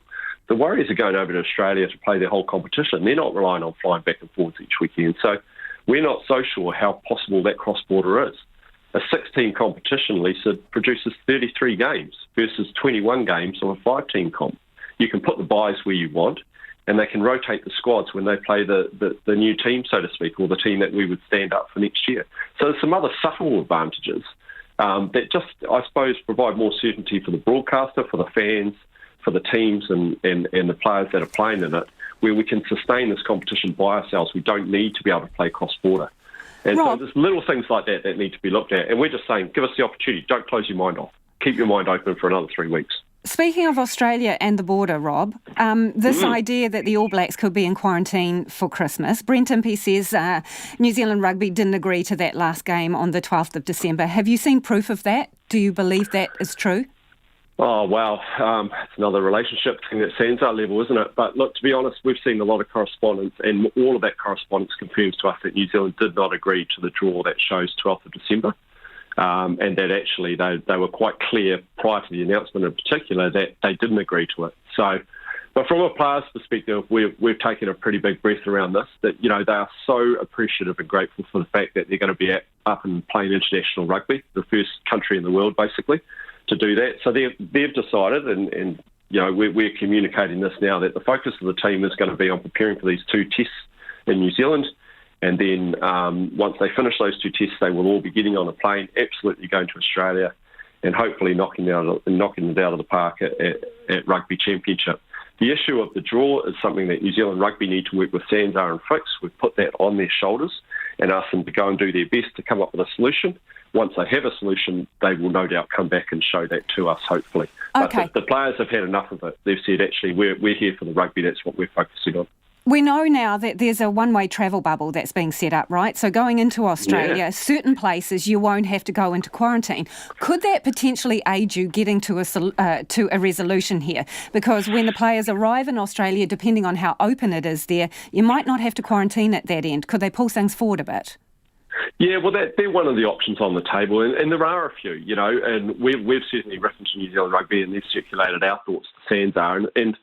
the Warriors are going over to Australia to play their whole competition. They're not relying on flying back and forwards each weekend. So we're not so sure how possible that cross-border is. A 6-team competition, Lisa, produces 33 games versus 21 games on a 5-team comp. You can put the buys where you want, and they can rotate the squads when they play the new team, so to speak, or the team that we would stand up for next year. So there's some other subtle advantages that just, I suppose, provide more certainty for the broadcaster, for the fans, for the teams and the players that are playing in it, where we can sustain this competition by ourselves. We don't need to be able to play cross-border. And Rob, so there's little things like that need to be looked at. And we're just saying, give us the opportunity. Don't close your mind off. Keep your mind open for another 3 weeks. Speaking of Australia and the border, Rob, this idea that the All Blacks could be in quarantine for Christmas, Brent Impey says New Zealand Rugby didn't agree to that last game on the 12th of December. Have you seen proof of that? Do you believe that is true? Oh, wow. It's another relationship thing at SANZAR level, isn't it? But look, to be honest, we've seen a lot of correspondence, and all of that correspondence confirms to us that New Zealand did not agree to the draw that shows 12th of December. And that actually they were quite clear prior to the announcement in particular that they didn't agree to it. So, but from a player's perspective, we've taken a pretty big breath around this, that, they are so appreciative and grateful for the fact that they're going to be up and playing international rugby, the first country in the world, basically, to do that. So they've decided, and we're communicating this now, that the focus of the team is going to be on preparing for these 2 tests in New Zealand. And then once they finish those 2 tests, they will all be getting on a plane, absolutely going to Australia, and hopefully knocking it out of the park at Rugby Championship. The issue of the draw is something that New Zealand Rugby need to work with SANZAR and Fix. We've put that on their shoulders and asked them to go and do their best to come up with a solution. Once they have a solution, they will no doubt come back and show that to us, hopefully. Okay. But the players have had enough of it. They've said, actually, we're here for the rugby. That's what we're focusing on. We know now that there's a one-way travel bubble that's being set up, right? So going into Australia, certain places you won't have to go into quarantine. Could that potentially aid you getting to a resolution here? Because when the players arrive in Australia, depending on how open it is there, you might not have to quarantine at that end. Could they pull things forward a bit? Yeah, well, they're one of the options on the table, and there are a few, and we've certainly referenced to New Zealand Rugby, and they've circulated our thoughts to SANZAR, and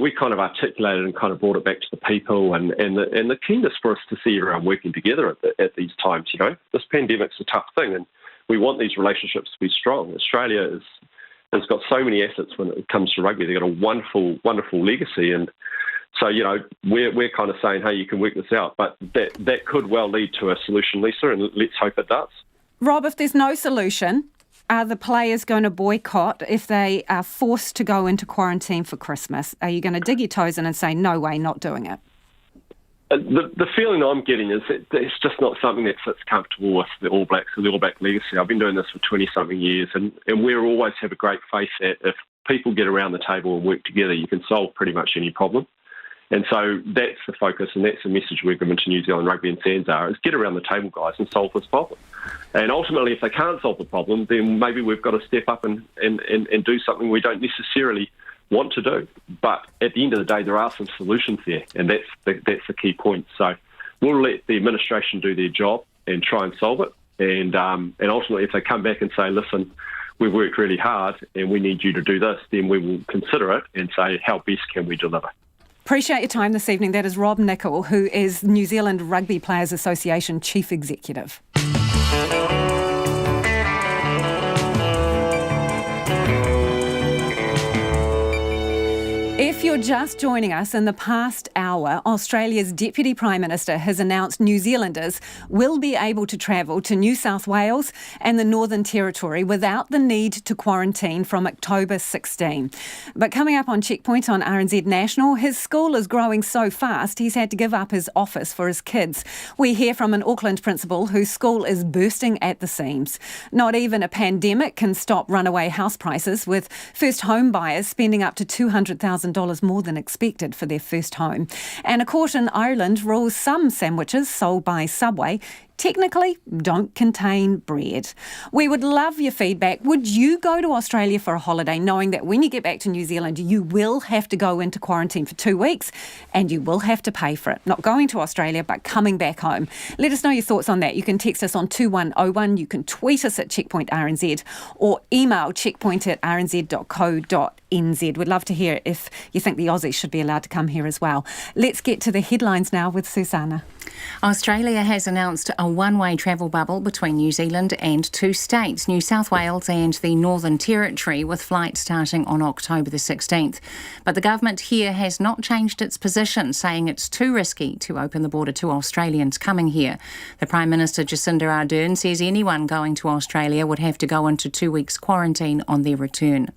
we kind of articulated and kind of brought it back to the people and the keenness for us to see everyone working together at these times. This pandemic's a tough thing, and we want these relationships to be strong. Australia has got so many assets when it comes to rugby. They've got a wonderful, wonderful legacy, and so we're kind of saying, hey, you can work this out, but that could well lead to a solution, Lisa, and let's hope it does. Rob, if there's no solution, are the players going to boycott if they are forced to go into quarantine for Christmas? Are you going to dig your toes in and say, no way, not doing it? The feeling I'm getting is that it's just not something that sits comfortable with the All Blacks, the All Black legacy. I've been doing this for 20-something years, and we always have a great faith that if people get around the table and work together, you can solve pretty much any problem. And so that's the focus, and that's the message we're giving to New Zealand Rugby and SANZAR, is get around the table, guys, and solve this problem. And ultimately, if they can't solve the problem, then maybe we've got to step up and do something we don't necessarily want to do. But at the end of the day, there are some solutions there, and that's the key point. So we'll let the administration do their job and try and solve it. And ultimately, if they come back and say, listen, we've worked really hard and we need you to do this, then we will consider it and say, how best can we deliver? Appreciate your time this evening. That is Rob Nicol, who is New Zealand Rugby Players Association Chief Executive. If you're just joining us, in the past hour, Australia's Deputy Prime Minister has announced New Zealanders will be able to travel to New South Wales and the Northern Territory without the need to quarantine from October 16. But coming up on Checkpoint on RNZ National, his school is growing so fast he's had to give up his office for his kids. We hear from an Auckland principal whose school is bursting at the seams. Not even a pandemic can stop runaway house prices, with first home buyers spending up to $200,000 more than expected for their first home. And a court in Ireland rules some sandwiches sold by Subway technically don't contain bread. We would love your feedback. Would you go to Australia for a holiday knowing that when you get back to New Zealand, you will have to go into quarantine for 2 weeks and you will have to pay for it? Not going to Australia, but coming back home. Let us know your thoughts on that. You can text us on 2101. You can tweet us at Checkpoint RNZ or email checkpoint@rnz.co.nz. We'd love to hear if you think the Aussies should be allowed to come here as well. Let's get to the headlines now with Susanna. Australia has announced a one-way travel bubble between New Zealand and two states, New South Wales and the Northern Territory, with flights starting on October the 16th. But the government here has not changed its position, saying it's too risky to open the border to Australians coming here. The Prime Minister, Jacinda Ardern, says anyone going to Australia would have to go into 2 weeks quarantine on their return.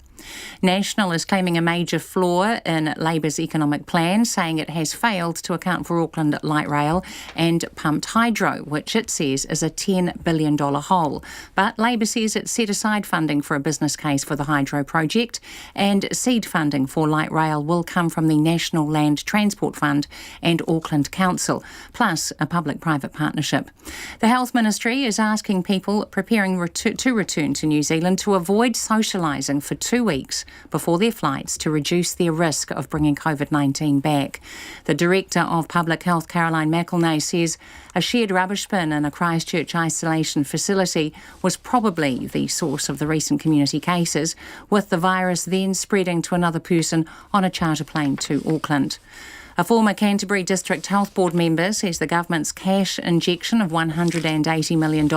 National is claiming a major flaw in Labor's economic plan, saying it has failed to account for Auckland light rail and pumped hydro, which it says is a $10 billion hole. But Labor says it's set aside funding for a business case for the hydro project, and seed funding for light rail will come from the National Land Transport Fund and Auckland Council, plus a public-private partnership. The Health Ministry is asking people preparing to return to New Zealand to avoid socialising for 2 weeks before their flights to reduce their risk of bringing COVID-19 back. The Director of Public Health, Caroline McElnay, says a shared rubbish bin in a Christchurch isolation facility was probably the source of the recent community cases, with the virus then spreading to another person on a charter plane to Auckland. A former Canterbury District Health Board member says the government's cash injection of $180 million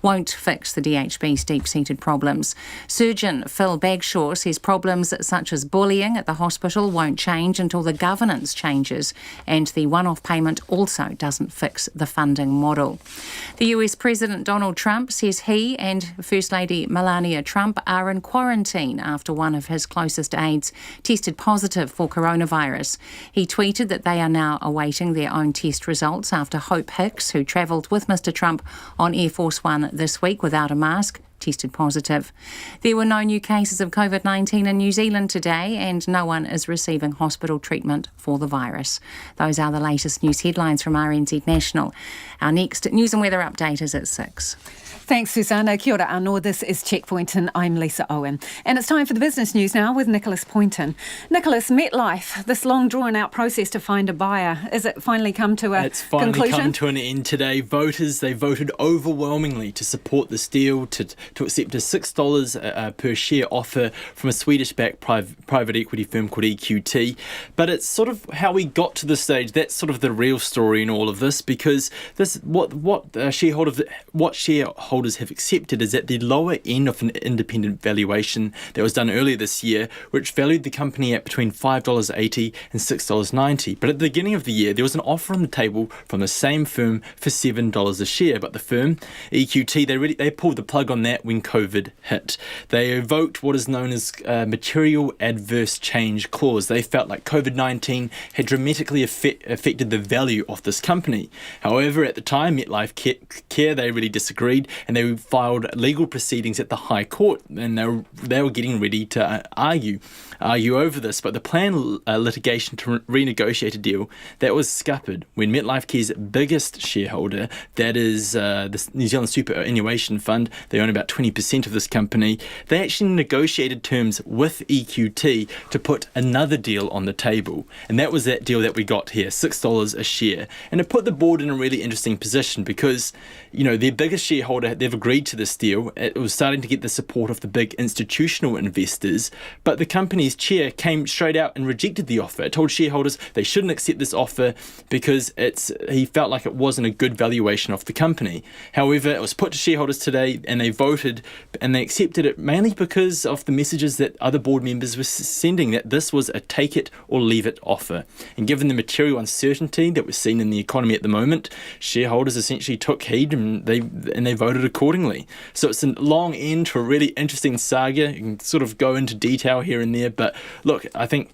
won't fix the DHB's deep-seated problems. Surgeon Phil Bagshaw says problems such as bullying at the hospital won't change until the governance changes, and the one-off payment also doesn't fix the funding model. The US President Donald Trump says he and First Lady Melania Trump are in quarantine after one of his closest aides tested positive for coronavirus. He tweeted that they are now awaiting their own test results after Hope Hicks, who travelled with Mr Trump on Air Force One this week without a mask, tested positive. There were no new cases of COVID-19 in New Zealand today, and no one is receiving hospital treatment for the virus. Those are the latest news headlines from RNZ National. Our next news and weather update is at 6. Thanks, Susanna. Kia ora anō. This is Checkpoint and I'm Lisa Owen. And it's time for the business news now with Nicholas Poynton. Nicholas, MetLife, this long drawn-out process to find a buyer, has it finally come to a conclusion? It's finally come to an end today. They voted overwhelmingly to support this deal, to accept a $6 per share offer from a Swedish-backed private equity firm called EQT. But it's sort of how we got to this stage. That's sort of the real story in all of this, because this what shareholders have accepted is at the lower end of an independent valuation that was done earlier this year, which valued the company at between $5.80 and $6.90. But at the beginning of the year, there was an offer on the table from the same firm for $7 a share. But the firm, EQT, they pulled the plug on that when COVID hit. They evoked what is known as material adverse change clause. They felt like COVID-19 had dramatically affected the value of this company. However, at the time, MetLife Care, they really disagreed, and they filed legal proceedings at the High Court, and they were getting ready to argue over this. But the planned litigation to renegotiate a deal, that was scuppered when MetLife Care's biggest shareholder, that is the New Zealand Superannuation Fund, they own about 20% of this company, they actually negotiated terms with EQT to put another deal on the table. And that was that deal that we got here, $6 a share. And it put the board in a really interesting position because, you know, their biggest shareholder, they've agreed to this deal. It was starting to get the support of the big institutional investors, but the company's chair came straight out and rejected the offer. It told shareholders they shouldn't accept this offer because he felt like it wasn't a good valuation of the company. However, it was put to shareholders today and they voted and they accepted it mainly because of the messages that other board members were sending, that this was a take it or leave it offer. And given the material uncertainty that we're seeing in the economy at the moment, shareholders essentially took heed and they voted accordingly. So it's a long end to a really interesting saga. You can sort of go into detail here and there, but look, I think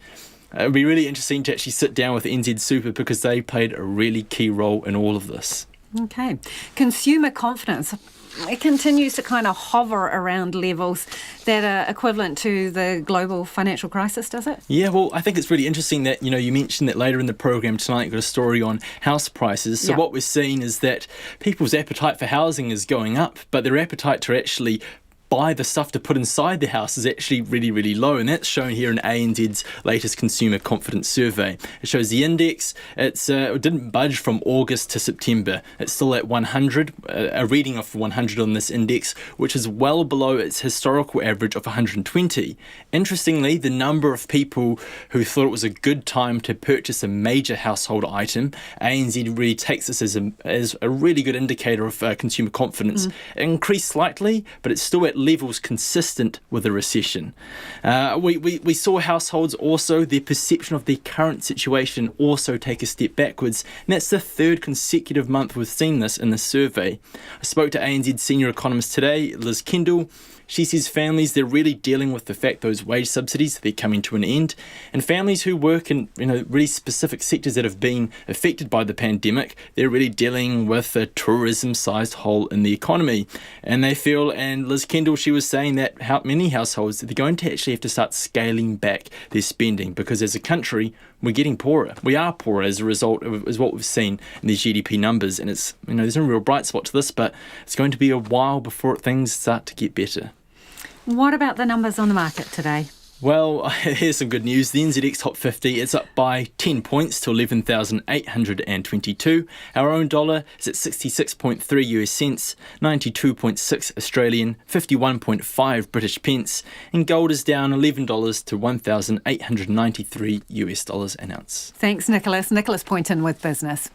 it would be really interesting to actually sit down with NZ Super because they played a really key role in all of this. Okay. Consumer confidence, it continues to kind of hover around levels that are equivalent to the global financial crisis, does it? Yeah, well, I think it's really interesting that, you know, you mentioned that later in the program tonight you've got a story on house prices. So what we're seeing is that people's appetite for housing is going up, but their appetite to actually buy the stuff to put inside the house is actually really, really low. And that's shown here in ANZ's latest consumer confidence survey. It shows the index, it didn't budge from August to September. It's still at 100, a reading of 100 on this index, which is well below its historical average of 120. Interestingly, the number of people who thought it was a good time to purchase a major household item, ANZ really takes this as a really good indicator of consumer confidence. It increased slightly, but it's still at levels consistent with a recession. We saw households also, their perception of their current situation also take a step backwards, and that's the third consecutive month we've seen this in the survey. I spoke to ANZ senior economist today, Liz Kendall. She says families, they're really dealing with the fact those wage subsidies, they're coming to an end, and families who work in really specific sectors that have been affected by the pandemic, they're really dealing with a tourism-sized hole in the economy. And they feel, and Liz Kendall, she was saying that many households, they're going to actually have to start scaling back their spending because as a country, we're getting poorer. We are poorer as a result of what we've seen in these GDP numbers. And it's, there's no real bright spot to this, but it's going to be a while before things start to get better. What about the numbers on the market today? Well, here's some good news. The NZX Top 50 is up by 10 points to 11,822. Our own dollar is at 66.3 US cents, 92.6 Australian, 51.5 British pence, and gold is down $11 to 1,893 US dollars an ounce. Thanks, Nicholas. Nicholas Poynton with Business.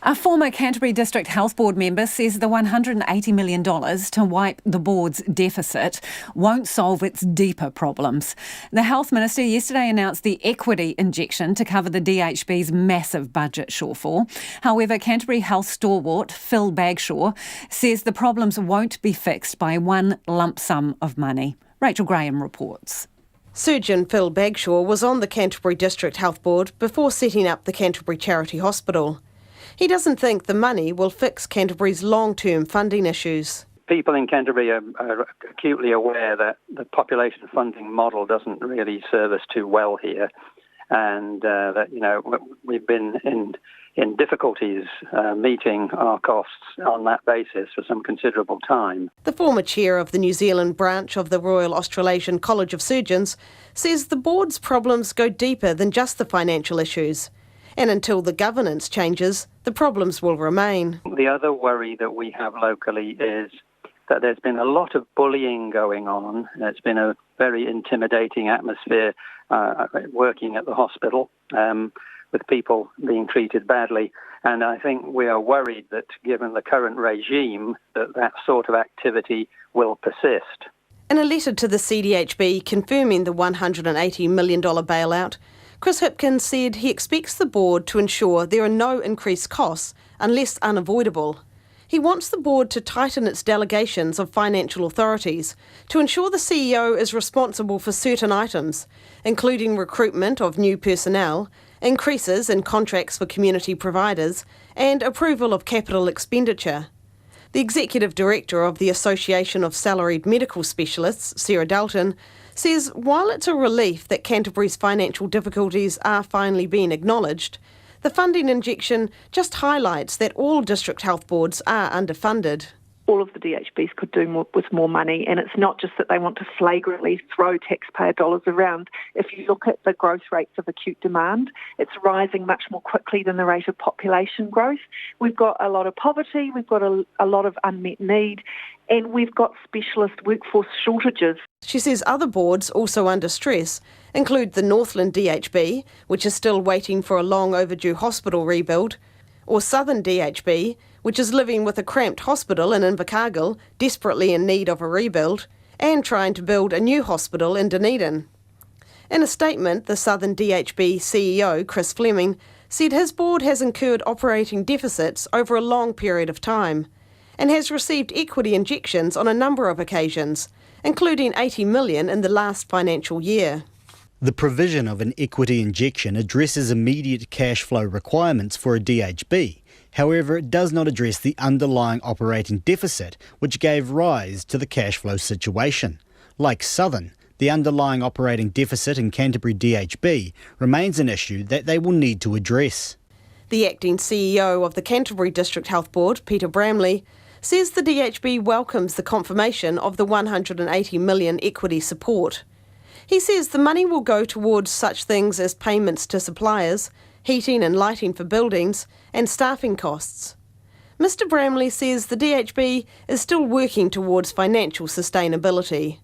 A former Canterbury District Health Board member says the $180 million to wipe the board's deficit won't solve its deeper problems. The Health Minister yesterday announced the equity injection to cover the DHB's massive budget shortfall. However, Canterbury Health stalwart Phil Bagshaw says the problems won't be fixed by one lump sum of money. Rachel Graham reports. Surgeon Phil Bagshaw was on the Canterbury District Health Board before setting up the Canterbury Charity Hospital. He doesn't think the money will fix Canterbury's long-term funding issues. People in Canterbury are acutely aware that the population funding model doesn't really serve us too well here, and that we've been in difficulties meeting our costs on that basis for some considerable time. The former chair of the New Zealand branch of the Royal Australasian College of Surgeons says the board's problems go deeper than just the financial issues. And until the governance changes, the problems will remain. The other worry that we have locally is that there's been a lot of bullying going on. It's been a very intimidating atmosphere working at the hospital with people being treated badly. And I think we are worried that given the current regime, that sort of activity will persist. In a letter to the CDHB confirming the $180 million bailout, Chris Hipkins said he expects the board to ensure there are no increased costs unless unavoidable. He wants the board to tighten its delegations of financial authorities to ensure the CEO is responsible for certain items, including recruitment of new personnel, increases in contracts for community providers, and approval of capital expenditure. The Executive Director of the Association of Salaried Medical Specialists, Sarah Dalton, says while it's a relief that Canterbury's financial difficulties are finally being acknowledged, the funding injection just highlights that all district health boards are underfunded. all of the DHBs could do more with more money, and it's not just that they want to flagrantly throw taxpayer dollars around. If you look at the growth rates of acute demand, it's rising much more quickly than the rate of population growth. We've got a lot of poverty, we've got a lot of unmet need, and we've got specialist workforce shortages. She says other boards also under stress include the Northland DHB, which is still waiting for a long overdue hospital rebuild, or Southern DHB, which is living with a cramped hospital in Invercargill, desperately in need of a rebuild, and trying to build a new hospital in Dunedin. In a statement, the Southern DHB CEO, Chris Fleming, said his board has incurred operating deficits over a long period of time and has received equity injections on a number of occasions, including $80 million in the last financial year. The provision of an equity injection addresses immediate cash flow requirements for a DHB. However, it does not address the underlying operating deficit which gave rise to the cash flow situation. Like Southern, the underlying operating deficit in Canterbury DHB remains an issue that they will need to address. The acting CEO of the Canterbury District Health Board, Peter Bramley, says the DHB welcomes the confirmation of the $180 million equity support. He says the money will go towards such things as payments to suppliers, heating and lighting for buildings, and staffing costs. Mr Bramley says the DHB is still working towards financial sustainability.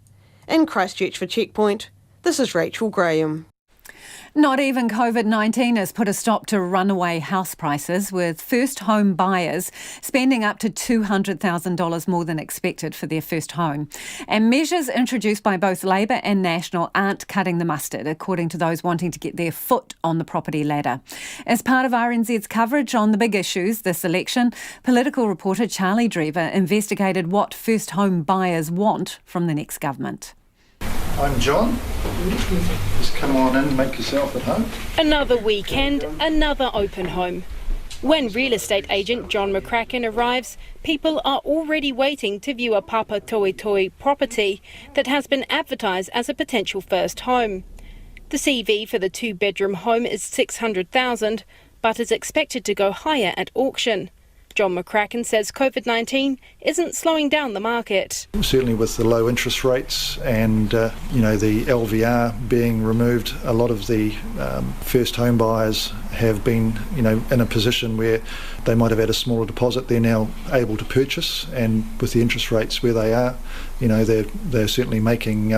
In Christchurch for Checkpoint, this is Rachel Graham. Not even COVID-19 has put a stop to runaway house prices, with first home buyers spending up to $200,000 more than expected for their first home. And measures introduced by both Labor and National aren't cutting the mustard, according to those wanting to get their foot on the property ladder. As part of RNZ's coverage on the big issues this election, political reporter Charlie Drever investigated what first home buyers want from the next government. I'm John. Just come on in, make yourself at home. Another weekend, another open home. When real estate agent John McCracken arrives, people are already waiting to view a Papatoetoe property that has been advertised as a potential first home. The CV for the two-bedroom home is $600,000, but is expected to go higher at auction. John McCracken says COVID-19 isn't slowing down the market. Certainly with the low interest rates and the LVR being removed, a lot of the first home buyers have been in a position where they might have had a smaller deposit. They're now able to purchase, and with the interest rates where they are, they're certainly making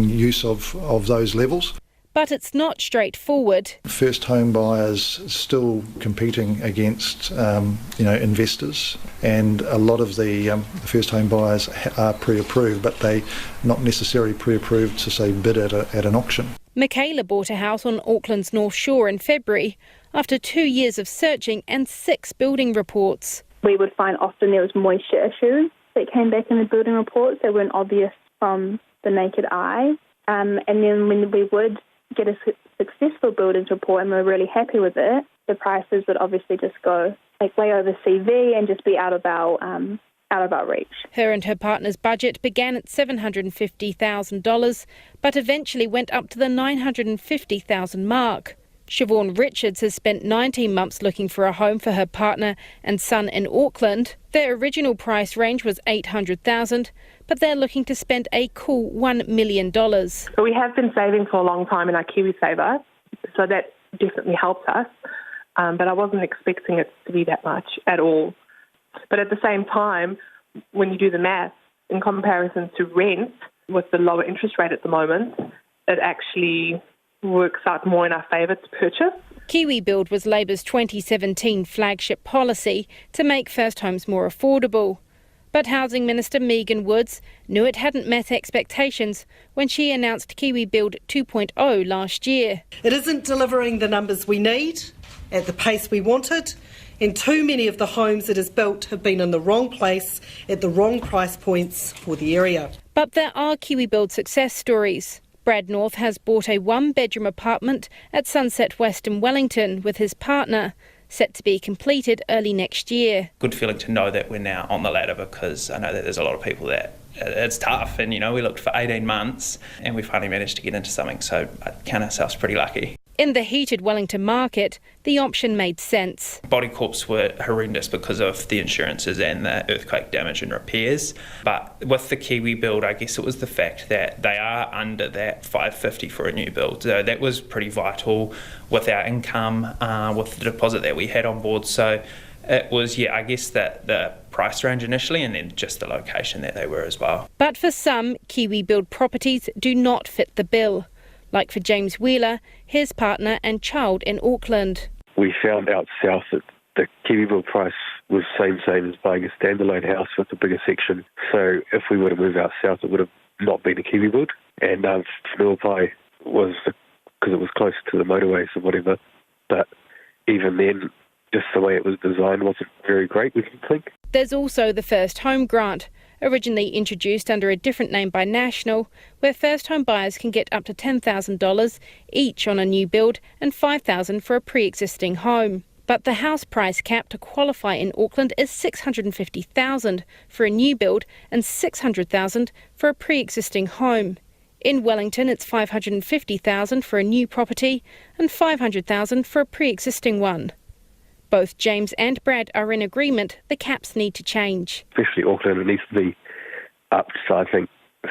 use of those levels. But it's not straightforward. First home buyers still competing against investors, and a lot of the first home buyers are pre-approved, but they not necessarily pre-approved to say bid at an auction. Michaela bought a house on Auckland's North Shore in February after 2 years of searching and 6 building reports. We would find often there was moisture issues that came back in the building reports that weren't obvious from the naked eye, and then when we would get a successful buildings report and we're really happy with it, the prices would obviously just go way over CV and just be out of our reach. Her and her partner's budget began at $750,000, but eventually went up to the $950,000 mark. Siobhan Richards has spent 19 months looking for a home for her partner and son in Auckland. Their original price range was $800,000, but they're looking to spend a cool $1 million. So we have been saving for a long time in our KiwiSaver, so that definitely helps us. But I wasn't expecting it to be that much at all. But at the same time, when you do the math, in comparison to rent, with the lower interest rate at the moment, it actually works out more in our favour to purchase. Kiwi Build was Labour's 2017 flagship policy to make first homes more affordable. But Housing Minister Megan Woods knew it hadn't met expectations when she announced Kiwi Build 2.0 last year. It isn't delivering the numbers we need at the pace we wanted, and too many of the homes it has built have been in the wrong place at the wrong price points for the area. But there are Kiwi Build success stories. Brad North has bought a one-bedroom apartment at Sunset West in Wellington with his partner, set to be completed early next year. Good feeling to know that we're now on the ladder, because I know that there's a lot of people that it's tough, and we looked for 18 months and we finally managed to get into something, so I count ourselves pretty lucky. In the heated Wellington market, the option made sense. Body corps were horrendous because of the insurances and the earthquake damage and repairs. But with the Kiwi build, I guess it was the fact that they are under that $550 for a new build. So that was pretty vital with our income, with the deposit that we had on board. So it was, I guess that the price range initially and then just the location that they were as well. But for some, Kiwi build properties do not fit the bill. Like for James Wheeler, his partner and child in Auckland. We found out south that the Kiwi build price was same as buying a standalone house with a bigger section. So if we were to move out south, it would have not been a Kiwi build. And Wheelpie was, because it was close to the motorways or whatever, but even then, just the way it was designed wasn't very great, we didn't think. There's also the First Home Grant, originally introduced under a different name by National, where first home buyers can get up to $10,000 each on a new build and $5,000 for a pre-existing home. But the house price cap to qualify in Auckland is $650,000 for a new build and $600,000 for a pre-existing home. In Wellington, it's $550,000 for a new property and $500,000 for a pre-existing one. Both James and Brad are in agreement the caps need to change. Especially Auckland, it needs to be up to, I think,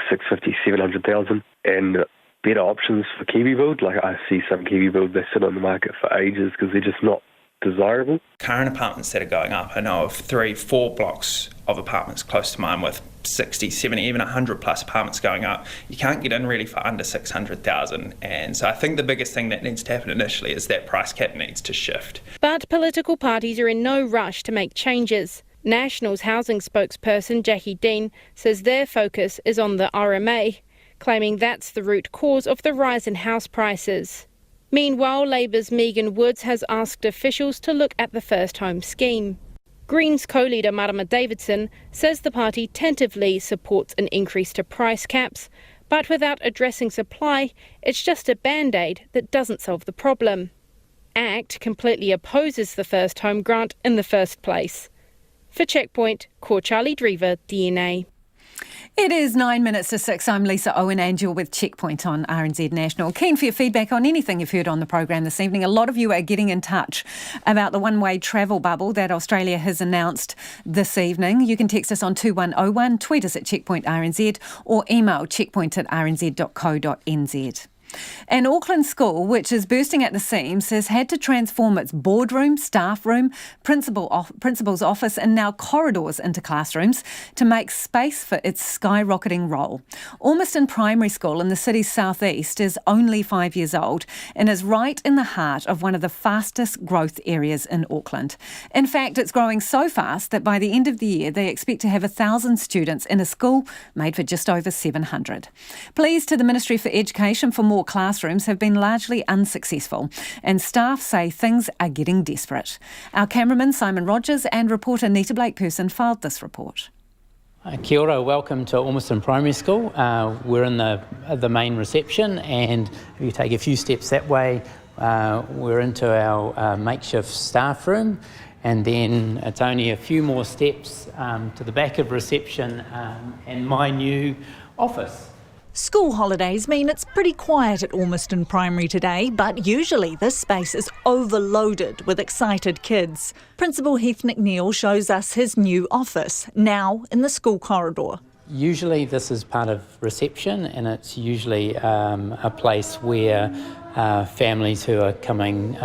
650,000, 700,000, and better options for Kiwi build. Like I see some Kiwi build, they sit on the market for ages because they're just not desirable. Current apartments that are going up, I know of 3-4 blocks of apartments close to mine with 60, 70, even 100 plus apartments going up. You can't get in really for under 600,000. And so I think the biggest thing that needs to happen initially is that price cap needs to shift. But political parties are in no rush to make changes. National's housing spokesperson Jackie Dean says their focus is on the RMA, claiming that's the root cause of the rise in house prices. Meanwhile, Labour's Megan Woods has asked officials to look at the first home scheme. Greens co-leader Marama Davidson says the party tentatively supports an increase to price caps, but without addressing supply, it's just a band-aid that doesn't solve the problem. ACT completely opposes the first home grant in the first place. For Checkpoint, Ko Charlie Drever, DNA. It is 9 minutes to 6. I'm Lisa Owen and you're with Checkpoint on RNZ National. Keen for your feedback on anything you've heard on the program this evening. A lot of you are getting in touch about the one-way travel bubble that Australia has announced this evening. You can text us on 2101, tweet us at Checkpoint RNZ or email checkpoint@rnz.co.nz. An Auckland school, which is bursting at the seams, has had to transform its boardroom, staff room, principal's office and now corridors into classrooms to make space for its skyrocketing role. Ormiston Primary School in the city's southeast is only 5 years old and is right in the heart of one of the fastest growth areas in Auckland. In fact, it's growing so fast that by the end of the year they expect to have 1,000 students in a school made for just over 700. Pleas to the Ministry for Education for more classrooms have been largely unsuccessful, and staff say things are getting desperate. Our cameraman Simon Rogers and reporter Nita Blake-Person filed this report. Kia ora, welcome to Ormiston Primary School. We're in the main reception, and if you take a few steps that way, we're into our makeshift staff room, and then it's only a few more steps to the back of reception and my new office. School holidays mean it's pretty quiet at Ormiston Primary today, but usually this space is overloaded with excited kids. Principal Heath McNeil shows us his new office, now in the school corridor. Usually this is part of reception, and it's usually a place where families who are coming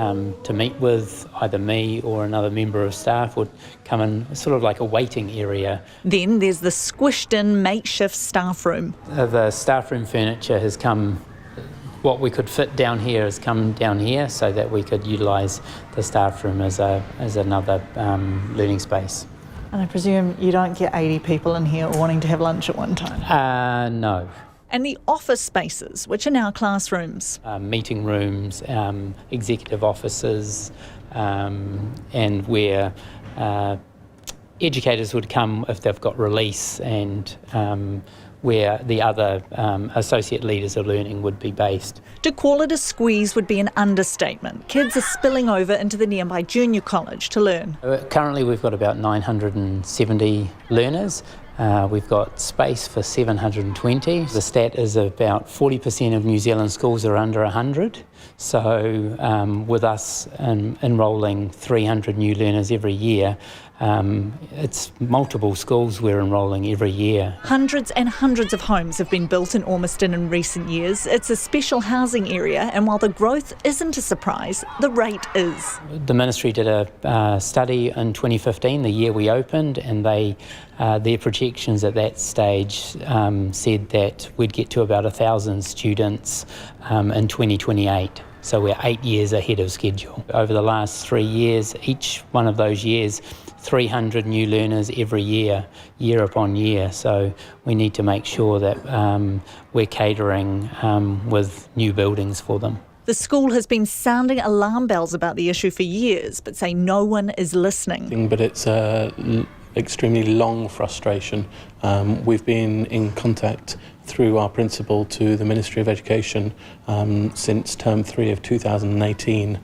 to meet with either me or another member of staff would come in, sort of like a waiting area. Then there's the squished-in makeshift staff room. The staff room furniture has come, what we could fit down here has come down here so that we could utilise the staff room as another learning space. And I presume you don't get 80 people in here wanting to have lunch at one time? No. And the office spaces, which are now classrooms. Meeting rooms, executive offices, and where educators would come if they've got release, and where the other associate leaders of learning would be based. To call it a squeeze would be an understatement. Kids are spilling over into the nearby junior college to learn. Currently we've got about 970 learners. We've got space for 720. The stat is about 40% of New Zealand schools are under 100. So with us enrolling 300 new learners every year, it's multiple schools we're enrolling every year. Hundreds and hundreds of homes have been built in Ormiston in recent years. It's a special housing area, and while the growth isn't a surprise, the rate is. The Ministry did a study in 2015, the year we opened, and their projections at that stage said that we'd get to about 1,000 students in 2028. So we're 8 years ahead of schedule. Over the last 3 years, each one of those years, 300 new learners every year, year upon year. So we need to make sure that we're catering with new buildings for them. The school has been sounding alarm bells about the issue for years, but say no one is listening. But it's extremely long frustration. We've been in contact through our principal to the Ministry of Education since term 3 of 2018.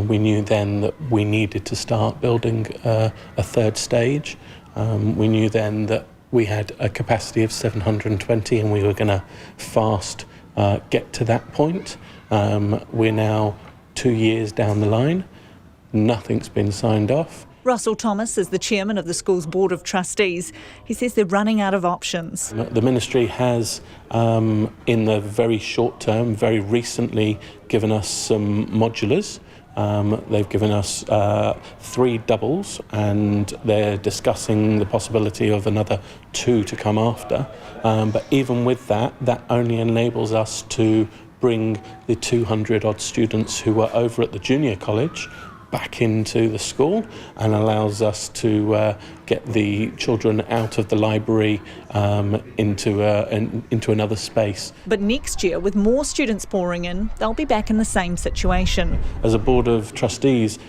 We knew then that we needed to start building a third stage. We knew then that we had a capacity of 720 and we were going to fast get to that point. We're now 2 years down the line. Nothing's been signed off. Russell Thomas is the chairman of the school's Board of Trustees. He says they're running out of options. The Ministry has, in the very short term, very recently given us some modulars. They've given us 3 doubles, and they're discussing the possibility of another 2 to come after. But even with that, that only enables us to bring the 200 odd students who were over at the junior college back into the school, and allows us to get the children out of the library into another space. But next year, with more students pouring in, they'll be back in the same situation. As a Board of Trustees,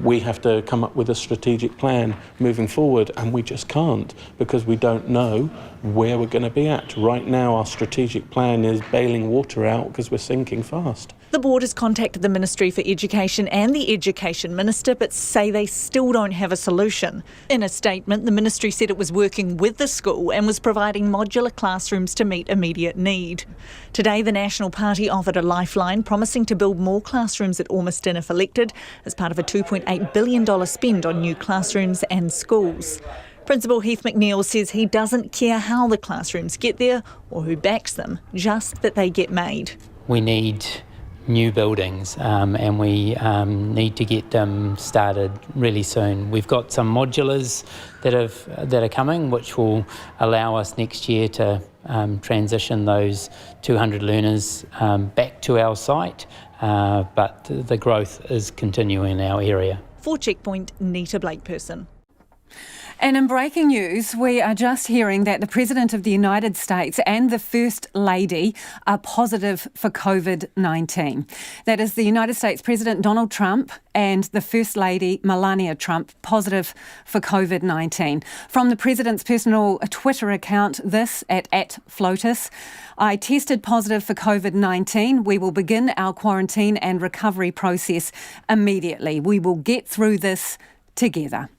we have to come up with a strategic plan moving forward, and we just can't, because we don't know where we're going to be at. Right now, our strategic plan is bailing water out because we're sinking fast. The board has contacted the Ministry for Education and the Education Minister, but say they still don't have a solution. In a statement, the Ministry said it was working with the school and was providing modular classrooms to meet immediate need. Today, the National Party offered a lifeline, promising to build more classrooms at Ormiston if elected, as part of a $2.8 billion spend on new classrooms and schools. Principal Heath McNeil says he doesn't care how the classrooms get there or who backs them, just that they get made. We need new buildings and we need to get them started really soon. We've got some modulars that are coming, which will allow us next year to transition those 200 learners back to our site, but the growth is continuing in our area. For Checkpoint, Nita Blakeperson. And in breaking news, we are just hearing that the President of the United States and the First Lady are positive for COVID-19. That is the United States President Donald Trump and the First Lady Melania Trump positive for COVID-19. From the President's personal Twitter account, this at @FLOTUS, I tested positive for COVID-19. We will begin our quarantine and recovery process immediately. We will get through this together.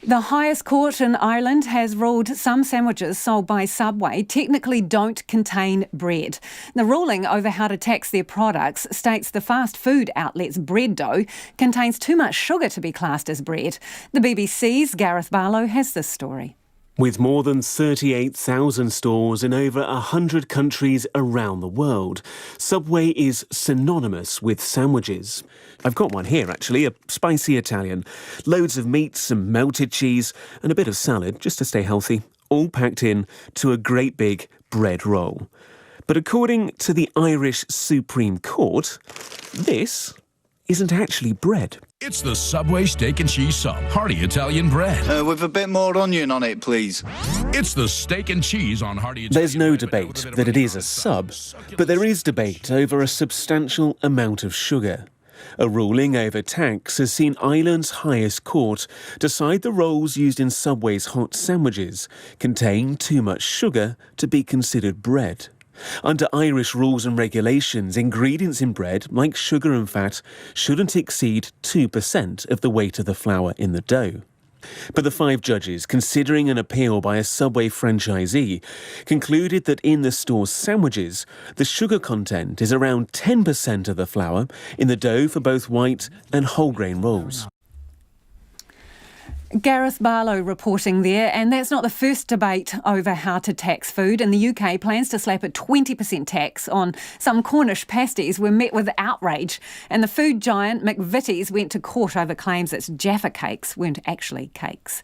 The highest court in Ireland has ruled some sandwiches sold by Subway technically don't contain bread. The ruling over how to tax their products states the fast food outlet's bread dough contains too much sugar to be classed as bread. The BBC's Gareth Barlow has this story. With more than 38,000 stores in over 100 countries around the world, Subway is synonymous with sandwiches. I've got one here, actually, a spicy Italian. Loads of meat, some melted cheese and a bit of salad, just to stay healthy, all packed in to a great big bread roll. But according to the Irish Supreme Court, this isn't actually bread. It's the Subway Steak and Cheese Sub, hearty Italian bread. With a bit more onion on it, please. It's the steak and cheese on hearty Italian There's no bread debate that it is a sub, but there is debate over a substantial amount of sugar. A ruling over tax has seen Ireland's highest court decide the rolls used in Subway's hot sandwiches contain too much sugar to be considered bread. Under Irish rules and regulations, ingredients in bread, like sugar and fat, shouldn't exceed 2% of the weight of the flour in the dough. But the 5 judges, considering an appeal by a Subway franchisee, concluded that in the store's sandwiches, the sugar content is around 10% of the flour in the dough for both white and whole grain rolls. Gareth Barlow reporting there, and that's not the first debate over how to tax food. In the UK, plans to slap a 20% tax on some Cornish pasties were met with outrage, and the food giant McVitie's went to court over claims its Jaffa cakes weren't actually cakes.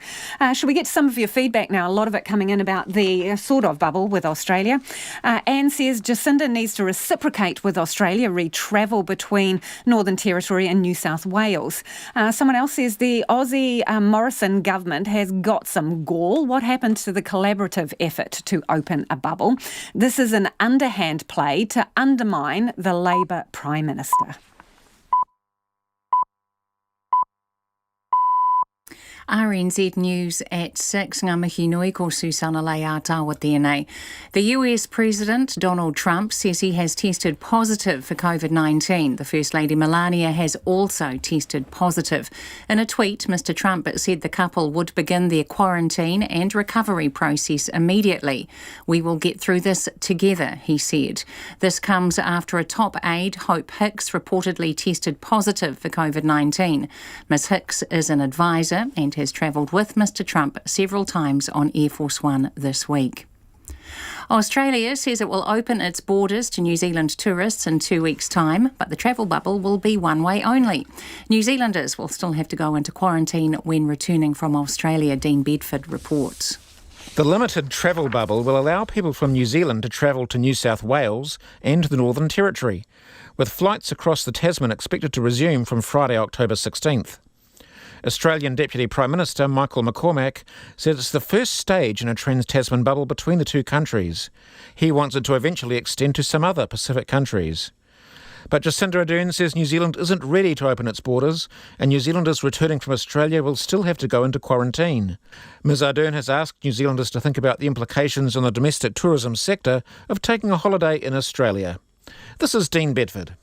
Shall we get to some of your feedback now? A lot of it coming in about the sort of bubble with Australia. Anne says Jacinda needs to reciprocate with Australia, re-travel between Northern Territory and New South Wales. Someone else says the Aussie Morrison government has got some gall. What happened to the collaborative effort to open a bubble? This is an underhand play to undermine the Labour Prime Minister. RNZ News at 6. Ngā mihi nui ko Susana Lei Atawa tēnei. The US President Donald Trump says he has tested positive for COVID-19. The First Lady Melania has also tested positive. In a tweet, Mr Trump said the couple would begin their quarantine and recovery process immediately. We will get through this together, he said. This comes after a top aide, Hope Hicks, reportedly tested positive for COVID-19. Ms Hicks is an advisor and has travelled with Mr Trump several times on Air Force One this week. Australia says it will open its borders to New Zealand tourists in 2 weeks' time, but the travel bubble will be one way only. New Zealanders will still have to go into quarantine when returning from Australia, Dean Bedford reports. The limited travel bubble will allow people from New Zealand to travel to New South Wales and the Northern Territory, with flights across the Tasman expected to resume from Friday, October 16th. Australian Deputy Prime Minister Michael McCormack said it's the first stage in a Trans-tasman bubble between the two countries. He wants it to eventually extend to some other Pacific countries. But Jacinda Ardern says New Zealand isn't ready to open its borders, and New Zealanders returning from Australia will still have to go into quarantine. Ms Ardern has asked New Zealanders to think about the implications on the domestic tourism sector of taking a holiday in Australia. This is Dean Bedford.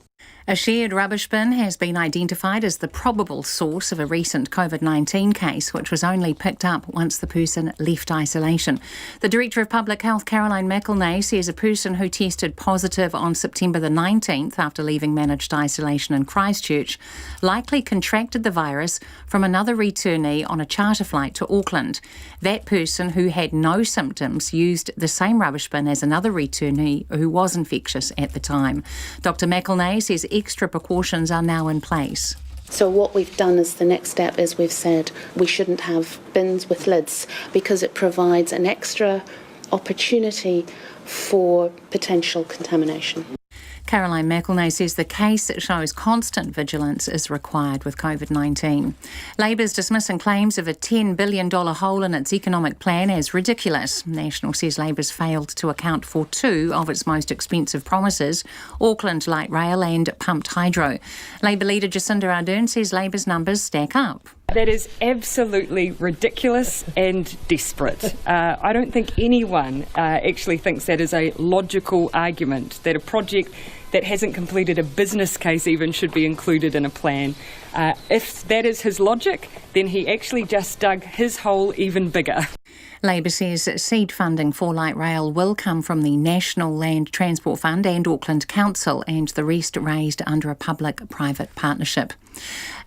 A shared rubbish bin has been identified as the probable source of a recent COVID-19 case, which was only picked up once the person left isolation. The Director of Public Health, Caroline McElnay, says a person who tested positive on September the 19th after leaving managed isolation in Christchurch likely contracted the virus from another returnee on a charter flight to Auckland. That person, who had no symptoms, used the same rubbish bin as another returnee who was infectious at the time. Dr McElnay says extra precautions are now in place. So what we've done as the next step is we've said we shouldn't have bins with lids because it provides an extra opportunity for potential contamination. Caroline McElnay says the case shows constant vigilance is required with COVID-19. Labour's dismissing claims of a $10 billion hole in its economic plan as ridiculous. National says Labour's failed to account for 2 of its most expensive promises, Auckland Light Rail and pumped hydro. Labour leader Jacinda Ardern says Labour's numbers stack up. That is absolutely ridiculous and desperate. I don't think anyone actually thinks that is a logical argument, that a project that hasn't completed a business case even should be included in a plan. If that is his logic, then he actually just dug his hole even bigger. Labour says seed funding for light rail will come from the National Land Transport Fund and Auckland Council, and the rest raised under a public-private partnership.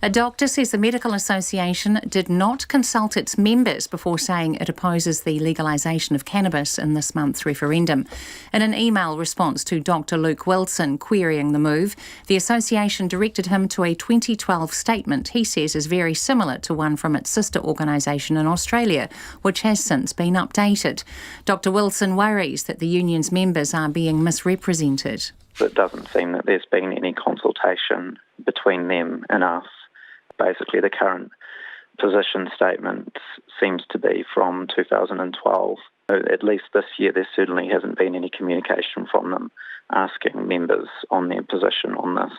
A doctor says the Medical Association did not consult its members before saying it opposes the legalisation of cannabis in this month's referendum. In an email response to Dr Luke Wilson querying the move, the association directed him to a 2012 statement he says is very similar to one from its sister organisation in Australia, which has since been updated. Dr Wilson worries that the union's members are being misrepresented. It doesn't seem that there's been any consultation between them and us. Basically, the current position statement seems to be from 2012. At least this year, there certainly hasn't been any communication from them asking members on their position on this.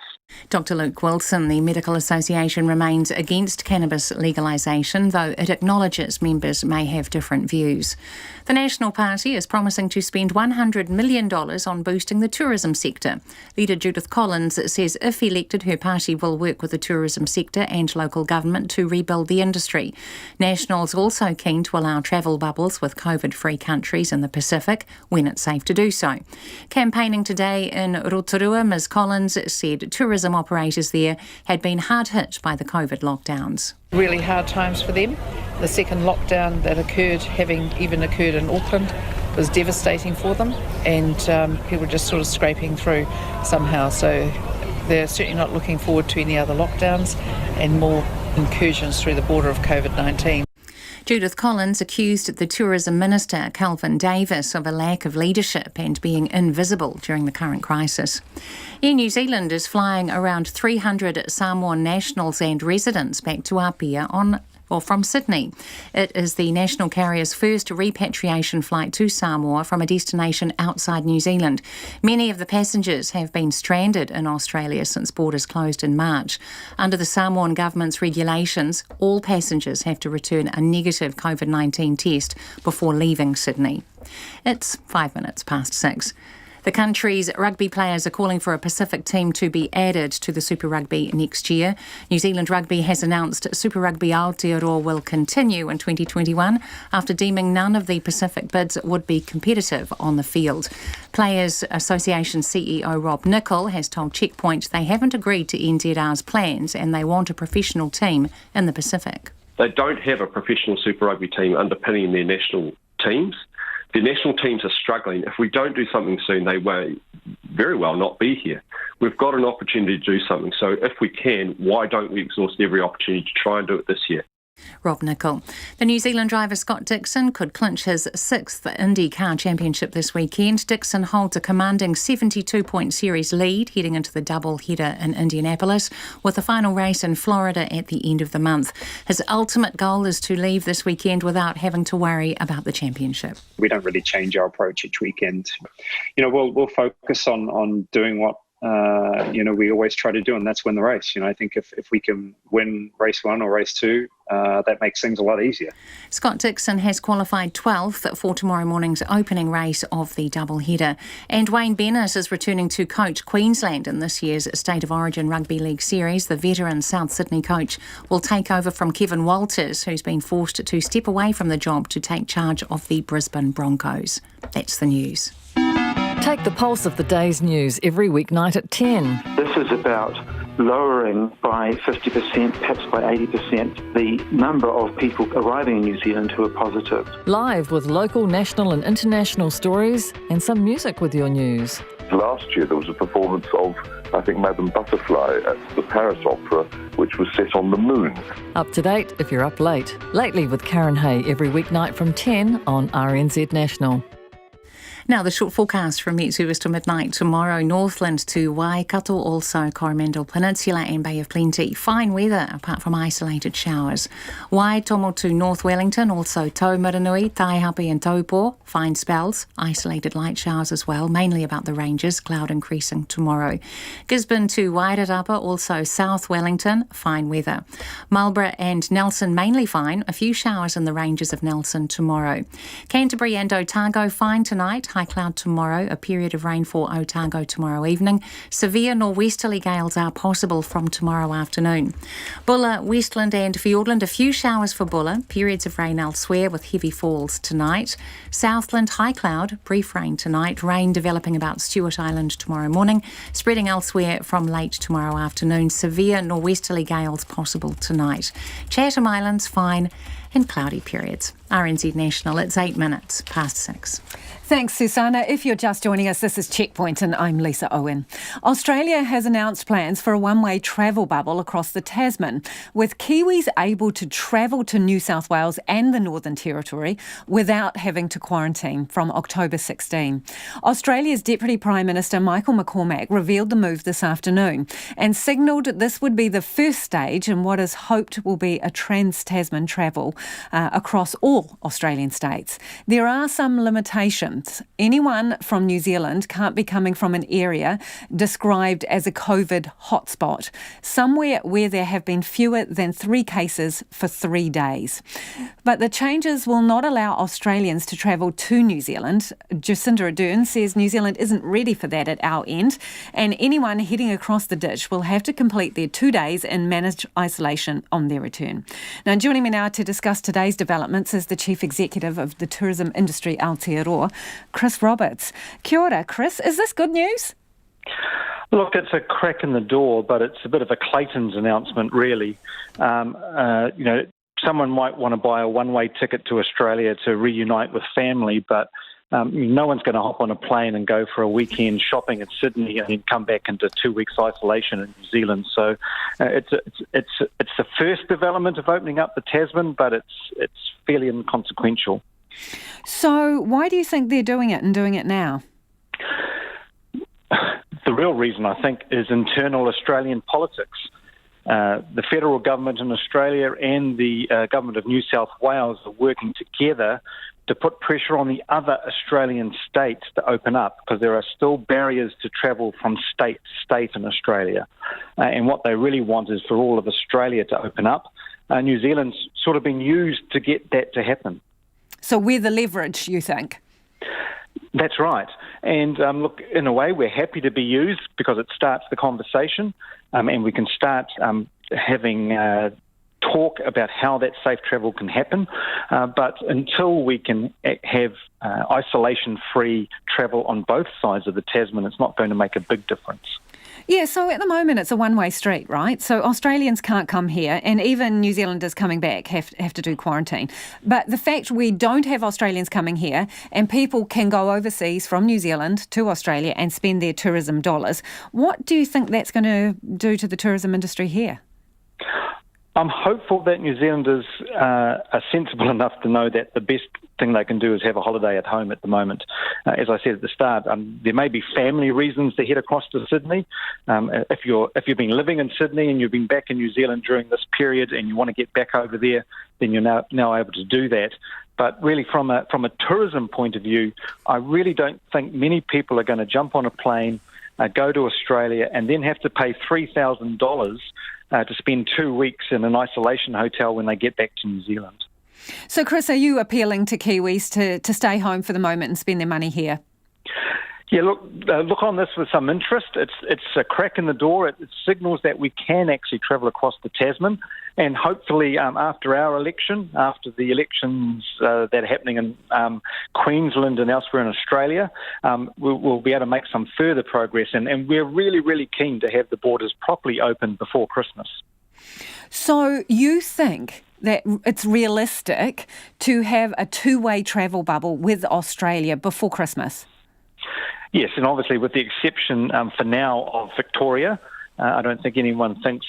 Dr Luke Wilson, the Medical Association remains against cannabis legalisation, though it acknowledges members may have different views. The National Party is promising to spend $100 million on boosting the tourism sector. Leader Judith Collins says if elected, her party will work with the tourism sector and local government to rebuild the industry. National's also keen to allow travel bubbles with COVID-free countries in the Pacific when it's safe to do so. Campaigning today in Rotorua, Ms Collins said tourism operators there had been hard hit by the COVID lockdowns. Really hard times for them. The second lockdown that occurred, having even occurred in Auckland, was devastating for them, and people just sort of scraping through somehow. So they're certainly not looking forward to any other lockdowns and more incursions through the border of COVID-19. Judith Collins accused the Tourism Minister, Calvin Davis, of a lack of leadership and being invisible during the current crisis. Air New Zealand is flying around 300 Samoan nationals and residents back to Apia from Sydney. It is the national carrier's first repatriation flight to Samoa from a destination outside New Zealand. Many of the passengers have been stranded in Australia since borders closed in March. Under the Samoan government's regulations, all passengers have to return a negative COVID-19 test before leaving Sydney. It's 6:05. The country's rugby players are calling for a Pacific team to be added to the Super Rugby next year. New Zealand Rugby has announced Super Rugby Aotearoa will continue in 2021 after deeming none of the Pacific bids would be competitive on the field. Players Association CEO Rob Nicol has told Checkpoint they haven't agreed to NZR's plans and they want a professional team in the Pacific. They don't have a professional Super Rugby team underpinning their national teams. The national teams are struggling. If we don't do something soon, they may very well not be here. We've got an opportunity to do something. So if we can, why don't we exhaust every opportunity to try and do it this year? Rob Nicol. The New Zealand driver Scott Dixon could clinch his 6th IndyCar Championship this weekend. Dixon holds a commanding 72-point series lead heading into the double header in Indianapolis, with the final race in Florida at the end of the month. His ultimate goal is to leave this weekend without having to worry about the championship. We don't really change our approach each weekend. We'll focus on doing what we always try to do, and that's win the race. I think if we can win race 1 or race 2, that makes things a lot easier. Scott Dixon has qualified 12th for tomorrow morning's opening race of the double header. And Wayne Bennett is returning to coach Queensland in this year's State of Origin Rugby League series. The veteran South Sydney coach will take over from Kevin Walters, who's been forced to step away from the job to take charge of the Brisbane Broncos. That's the news. Take the pulse of the day's news every weeknight at 10. This is about lowering by 50%, perhaps by 80%, the number of people arriving in New Zealand who are positive. Live with local, national and international stories and some music with your news. Last year there was a performance of, I think, Madame Butterfly at the Paris Opera, which was set on the moon. Up to date if you're up late. Lately with Karen Hay every weeknight from 10 on RNZ National. Now, the short forecast from Met Service to midnight tomorrow. Northland to Waikato, also Coromandel Peninsula and Bay of Plenty. Fine weather, apart from isolated showers. Waitomo to North Wellington, also Taumaranui, Taihape and Taupo. Fine spells, isolated light showers as well, mainly about the ranges, cloud increasing tomorrow. Gisborne to Wairarapa, also South Wellington, fine weather. Marlborough and Nelson, mainly fine, a few showers in the ranges of Nelson tomorrow. Canterbury and Otago, fine tonight. High cloud tomorrow, a period of rain for Otago tomorrow evening. Severe nor'westerly gales are possible from tomorrow afternoon. Bulla, Westland and Fiordland, a few showers for Bulla, periods of rain elsewhere with heavy falls tonight. Southland, high cloud, brief rain tonight, rain developing about Stewart Island tomorrow morning, spreading elsewhere from late tomorrow afternoon. Severe nor'westerly gales possible tonight. Chatham Islands, fine and cloudy periods. RNZ National, it's 6:08. Thanks, Susanna. If you're just joining us, this is Checkpoint and I'm Lisa Owen. Australia has announced plans for a one-way travel bubble across the Tasman, with Kiwis able to travel to New South Wales and the Northern Territory without having to quarantine from October 16. Australia's Deputy Prime Minister Michael McCormack revealed the move this afternoon and signalled this would be the first stage in what is hoped will be a trans-Tasman travel across all all Australian states. There are some limitations. Anyone from New Zealand can't be coming from an area described as a COVID hotspot, somewhere where there have been fewer than 3 cases for 3 days. But the changes will not allow Australians to travel to New Zealand. Jacinda Ardern says New Zealand isn't ready for that at our end, and anyone heading across the ditch will have to complete their 2 days in managed isolation on their return. Now, joining me now to discuss today's developments is the Chief Executive of the tourism industry, Aotearoa, Chris Roberts. Kia ora, Chris. Is this good news? Look, it's a crack in the door, but it's a bit of a Clayton's announcement, really. Someone might want to buy a one-way ticket to Australia to reunite with family, but no one's going to hop on a plane and go for a weekend shopping in Sydney and then come back into 2 weeks isolation in New Zealand. So it's the first development of opening up the Tasman, but it's fairly inconsequential. So why do you think they're doing it and doing it now? The real reason, I think, is internal Australian politics. The federal government in Australia and the government of New South Wales are working together to put pressure on the other Australian states to open up, because there are still barriers to travel from state to state in Australia. And what they really want is for all of Australia to open up. New Zealand's sort of been used to get that to happen. So we're the leverage, you think? That's right. And look, in a way, we're happy to be used because it starts the conversation, and we can start having talk about how that safe travel can happen. But until we can have isolation-free travel on both sides of the Tasman, it's not going to make a big difference. Yeah, so at the moment it's a one-way street, right? So Australians can't come here, and even New Zealanders coming back have to do quarantine. But the fact we don't have Australians coming here and people can go overseas from New Zealand to Australia and spend their tourism dollars, what do you think that's going to do to the tourism industry here? I'm hopeful that New Zealanders are sensible enough to know that the best thing they can do is have a holiday at home at the moment. As I said at the start, there may be family reasons to head across to Sydney. If you've been living in Sydney and you've been back in New Zealand during this period and you want to get back over there, then you're now able to do that. But really, from a tourism point of view, I really don't think many people are going to jump on a plane, go to Australia, and then have to pay $3,000 to spend 2 weeks in an isolation hotel when they get back to New Zealand. So, Chris, are you appealing to Kiwis to stay home for the moment and spend their money here? Yeah, look on this with some interest. It's a crack in the door. It signals that we can actually travel across the Tasman, and hopefully after our election, after the elections that are happening in Queensland and elsewhere in Australia, we'll be able to make some further progress, and we're really, really keen to have the borders properly open before Christmas. So you think that it's realistic to have a two-way travel bubble with Australia before Christmas? Yes, and obviously with the exception for now of Victoria. I don't think anyone thinks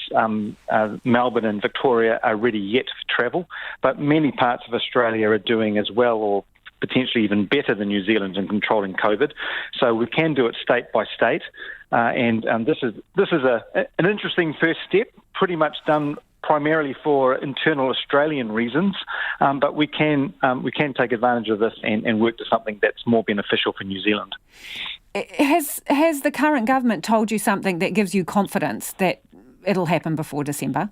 Melbourne and Victoria are ready yet for travel, but many parts of Australia are doing as well, or potentially even better than New Zealand in controlling COVID. So we can do it state by state, and this is an interesting first step, pretty much done primarily for internal Australian reasons, but we can take advantage of this and work to something that's more beneficial for New Zealand. Has the current government told you something that gives you confidence that it'll happen before December?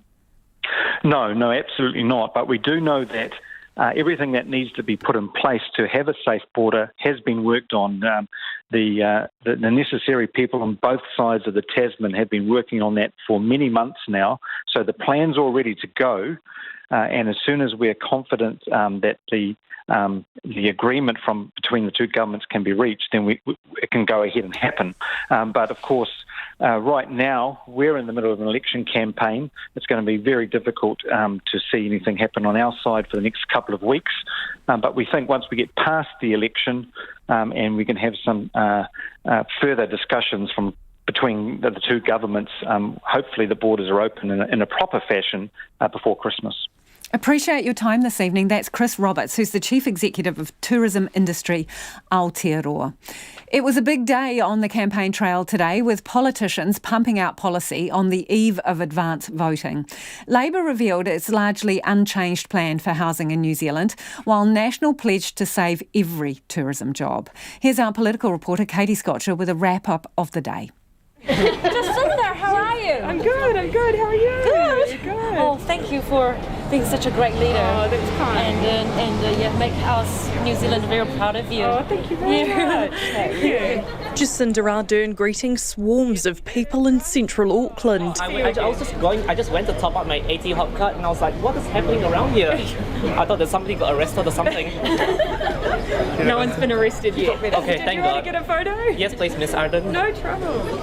No, absolutely not. But we do know that everything that needs to be put in place to have a safe border has been worked on. The necessary people on both sides of the Tasman have been working on that for many months now. So the plan's all ready to go. And as soon as we're confident that the agreement between the two governments can be reached, then it can go ahead and happen. But of course, right now we're in the middle of an election campaign. It's going to be very difficult to see anything happen on our side for the next couple of weeks. But we think once we get past the election and we can have some further discussions between the two governments, hopefully the borders are open in a proper fashion before Christmas. Appreciate your time this evening. That's Chris Roberts, who's the Chief Executive of Tourism Industry Aotearoa. It was a big day on the campaign trail today, with politicians pumping out policy on the eve of advance voting. Labour revealed its largely unchanged plan for housing in New Zealand, while National pledged to save every tourism job. Here's our political reporter Katie Scotcher with a wrap-up of the day. Jacinda, how are you? I'm good. How are you? Good. Good. Oh, thank you for being such a great leader. Oh, that's kind. And make us, New Zealand, very proud of you. Oh, thank you very much. Thank you. Jacinda Ardern greeting swarms of people in central Auckland. I just went to top up my AT hop card and I was like, what is happening around here? I thought that somebody got arrested or something. No one's been arrested yet. Okay, thank God. Do you want to get a photo? Yes, please, Miss Ardern. No trouble.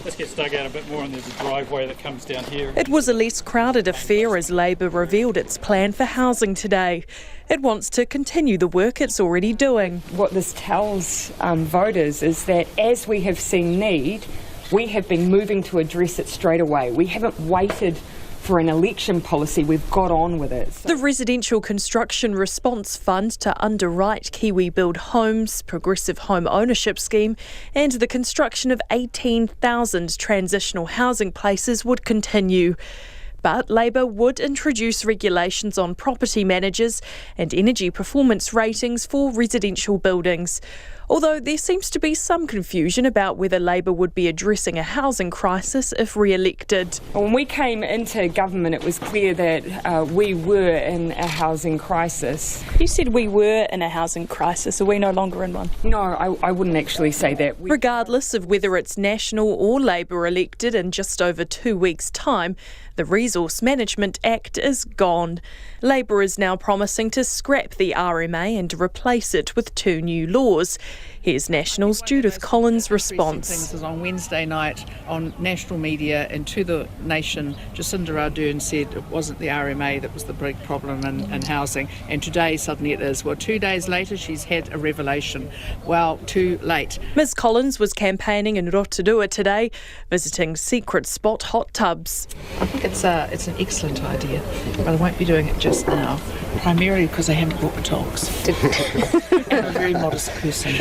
This gets dug out a bit more and there's a driveway that comes down here. It was a less crowded affair as Labour revealed its plan for housing today. It wants to continue the work it's already doing. What this tells voters is that as we have seen need, we have been moving to address it straight away. We haven't waited for an election policy, we've got on with it. The Residential Construction Response Fund to underwrite Kiwi Build Homes, Progressive Home Ownership Scheme and the construction of 18,000 transitional housing places would continue. But Labour would introduce regulations on property managers and energy performance ratings for residential buildings. Although there seems to be some confusion about whether Labour would be addressing a housing crisis if re-elected. When we came into government, it was clear that we were in a housing crisis. You said we were in a housing crisis. Are we no longer in one? No, I wouldn't actually say that. Regardless of whether it's National or Labour elected in just over 2 weeks' time, the Resource Management Act is gone. Labour is now promising to scrap the RMA and replace it with 2 new laws. Here's National's Judith Collins' response. Things is on Wednesday night on national media and to the nation, Jacinda Ardern said it wasn't the RMA that was the big problem in housing, and today suddenly it is. Well, 2 days later she's had a revelation. Well, too late. Ms Collins was campaigning in Rotorua today, visiting secret spot hot tubs. I think it's an excellent idea, but I won't be doing it just now, primarily because I haven't bought the togs. I'm a very modest person.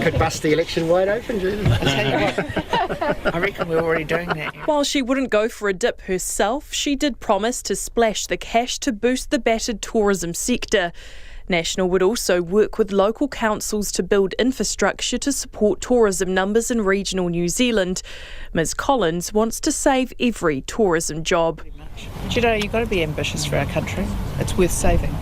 Could bust the election wide open, Judith. I tell you what, I reckon we're already doing that. While she wouldn't go for a dip herself, she did promise to splash the cash to boost the battered tourism sector. National would also work with local councils to build infrastructure to support tourism numbers in regional New Zealand. Ms Collins wants to save every tourism job. Do you know, you've got to be ambitious for our country. It's worth saving.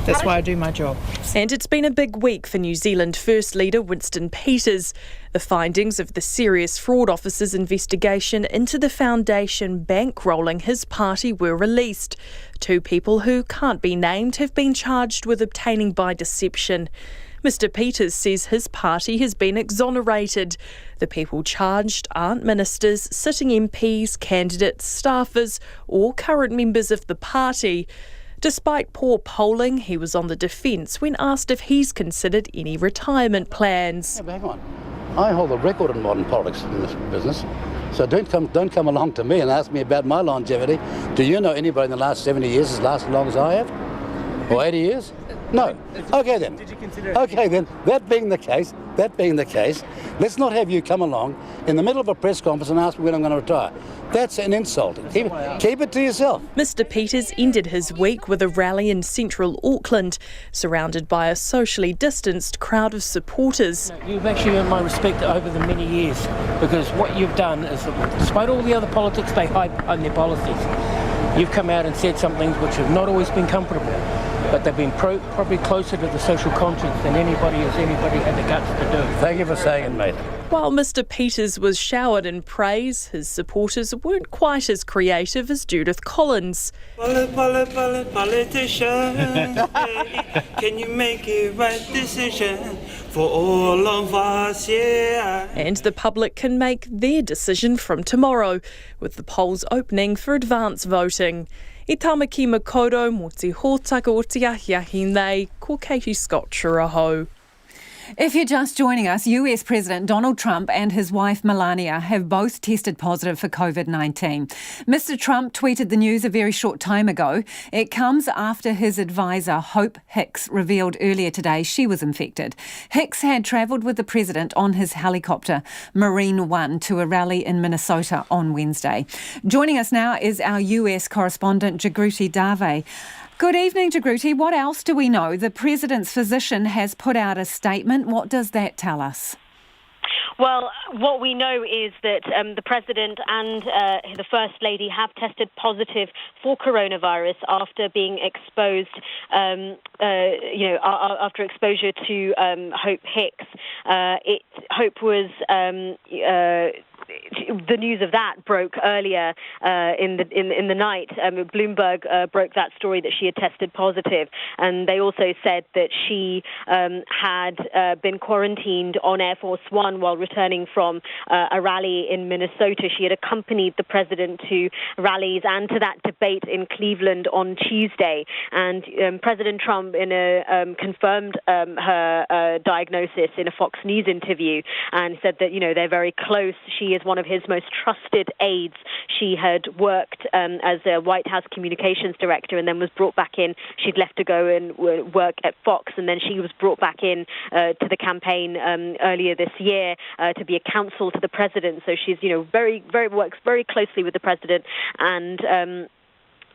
That's why I do my job. And it's been a big week for New Zealand First Leader Winston Peters. The findings of the Serious Fraud Office's investigation into the foundation bankrolling his party were released. 2 people who can't be named have been charged with obtaining by deception. Mr Peters says his party has been exonerated. The people charged aren't ministers, sitting MPs, candidates, staffers or current members of the party. Despite poor polling, he was on the defence when asked if he's considered any retirement plans. Yeah, but hang on. I hold a record in modern politics in this business, so don't come along to me and ask me about my longevity. Do you know anybody in the last 70 years has lasted as long as I have? Or 80 years? No. Okay then. Did you consider? Okay then. That being the case, let's not have you come along in the middle of a press conference and ask me when I'm going to retire. That's an insult. Keep it to yourself. Mr Peters ended his week with a rally in central Auckland, surrounded by a socially distanced crowd of supporters. You've actually earned my respect over the many years, because what you've done is, despite all the other politics they hide behind their policies, you've come out and said some things which have not always been comfortable, but they've been probably closer to the social conscience than anybody had the guts to do. Thank you for saying it, mate. While Mr Peters was showered in praise, his supporters weren't quite as creative as Judith Collins. Politician, can you make a right decision for all of us, yeah? And the public can make their decision from tomorrow, with the polls opening for advance voting. I tamaki makoto mo te hōtaka o te ahiahi nei, ko Katie Scotcher aho. If you're just joining us, US President Donald Trump and his wife Melania have both tested positive for COVID-19. Mr. Trump tweeted the news a very short time ago. It comes after his advisor, Hope Hicks, revealed earlier today she was infected. Hicks had travelled with the president on his helicopter, Marine One, to a rally in Minnesota on Wednesday. Joining us now is our US correspondent, Jagruti Dave. Good evening, Jagruti. What else do we know? The President's physician has put out a statement. What does that tell us? Well, what we know is that the President and the First Lady have tested positive for coronavirus after being exposed, after exposure to Hope Hicks. Hope was... the news of that broke earlier in the night. Bloomberg broke that story that she had tested positive, and they also said that she had been quarantined on Air Force One while returning from a rally in Minnesota. She had accompanied the president to rallies and to that debate in Cleveland on Tuesday, and President Trump confirmed her diagnosis in a Fox News interview and said that they're very close. She is one of his most trusted aides. She had worked as a White House communications director and then was brought back in. She'd left to go and work at Fox, and then she was brought back in to the campaign earlier this year to be a counsel to the president. So she's, works very closely with the president, and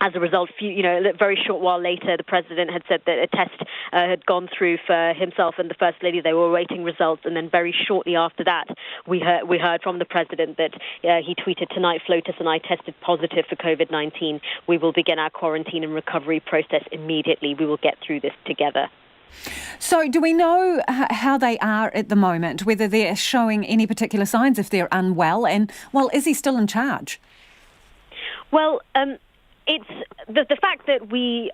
as a result, a very short while later, the president had said that a test had gone through for himself and the First Lady. They were awaiting results, and then very shortly after that, we heard from the president that he tweeted, "Tonight, FLOTUS and I tested positive for COVID-19. We will begin our quarantine and recovery process immediately. We will get through this together." So do we know how they are at the moment, whether they're showing any particular signs, if they're unwell, and, is he still in charge? Well, it's the fact that we're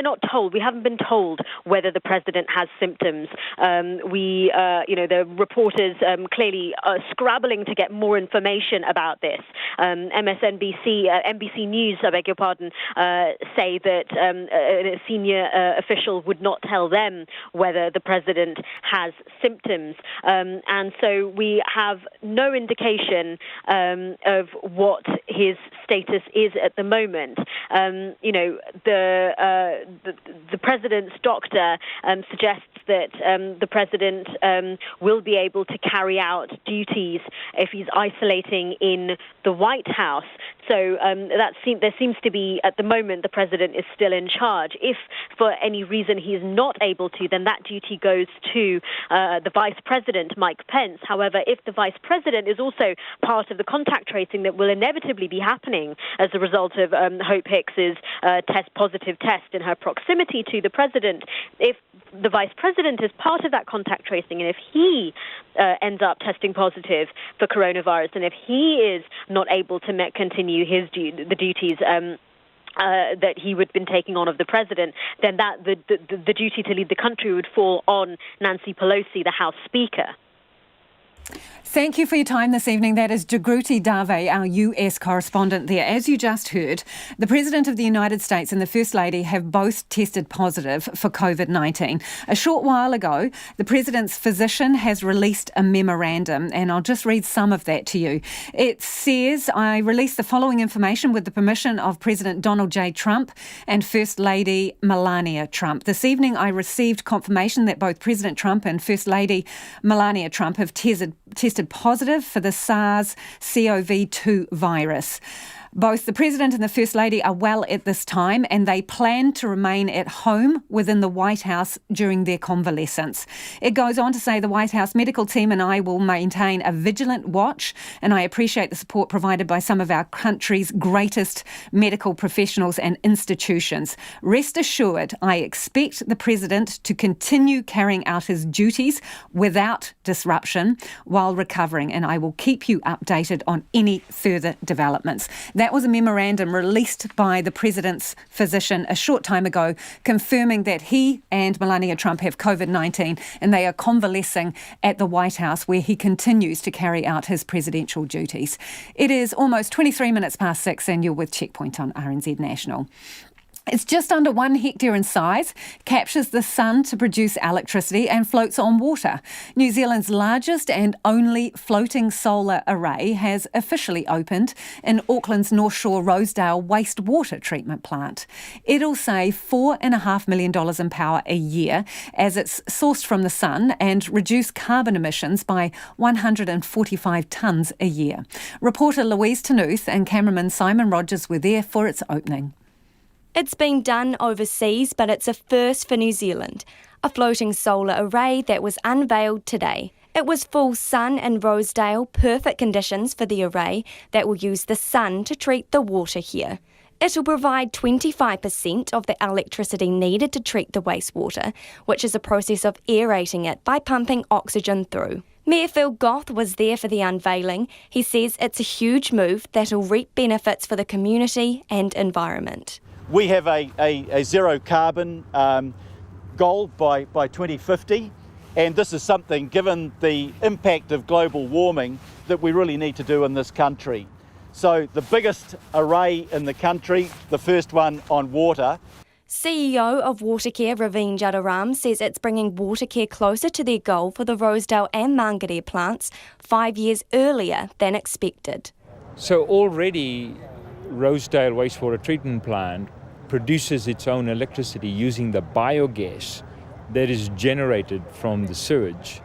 not told. We haven't been told whether the president has symptoms. The reporters clearly are scrabbling to get more information about this. NBC News, I beg your pardon, say that a senior official would not tell them whether the president has symptoms, and so we have no indication of what his status is at the moment. The president's doctor suggests that the president will be able to carry out duties if he's isolating in the White House. So there seems to be, at the moment, the president is still in charge. If for any reason he is not able to, then that duty goes to the vice president, Mike Pence. However, if the vice president is also part of the contact tracing that will inevitably be happening as a result of Hope Hicks's positive test in her proximity to the president, if the vice president is part of that contact tracing, and if he ends up testing positive for coronavirus, and if he is not able to continue the duties that he would have been taking on of the president, then the duty to lead the country would fall on Nancy Pelosi, the House Speaker. Thank you for your time this evening. That is Jagruti Dave, our US correspondent there. As you just heard, the President of the United States and the First Lady have both tested positive for COVID-19. A short while ago, the President's physician has released a memorandum, and I'll just read some of that to you. It says, "I release the following information with the permission of President Donald J. Trump and First Lady Melania Trump. This evening, I received confirmation that both President Trump and First Lady Melania Trump have tested positive for the SARS-CoV-2 virus. Both the President and the First Lady are well at this time, and they plan to remain at home within the White House during their convalescence." It goes on to say, "The White House medical team and I will maintain a vigilant watch, and I appreciate the support provided by some of our country's greatest medical professionals and institutions. Rest assured, I expect the President to continue carrying out his duties without disruption while recovering, and I will keep you updated on any further developments." That was a memorandum released by the President's physician a short time ago, confirming that he and Melania Trump have COVID-19 and they are convalescing at the White House, where he continues to carry out his presidential duties. It is almost 23 minutes past 6 and you're with Checkpoint on RNZ National. It's just under 1 hectare in size, captures the sun to produce electricity and floats on water. New Zealand's largest and only floating solar array has officially opened in Auckland's North Shore Rosedale wastewater treatment plant. It'll save $4.5 million in power a year as it's sourced from the sun and reduce carbon emissions by 145 tonnes a year. Reporter Louise Tanuth and cameraman Simon Rogers were there for its opening. It's been done overseas, but it's a first for New Zealand. A floating solar array that was unveiled today. It was full sun in Rosedale, perfect conditions for the array that will use the sun to treat the water here. It'll provide 25% of the electricity needed to treat the wastewater, which is a process of aerating it by pumping oxygen through. Mayor Phil Goth was there for the unveiling. He says it's a huge move that'll reap benefits for the community and environment. We have a zero carbon goal by 2050, and this is something, given the impact of global warming, that we really need to do in this country. So the biggest array in the country, the first one on water. CEO of Watercare, Raveen Jadaram, says it's bringing Watercare closer to their goal for the Rosedale and Mangere plants 5 years earlier than expected. So already Rosedale Wastewater Treatment Plant produces its own electricity using the biogas that is generated from the sewage.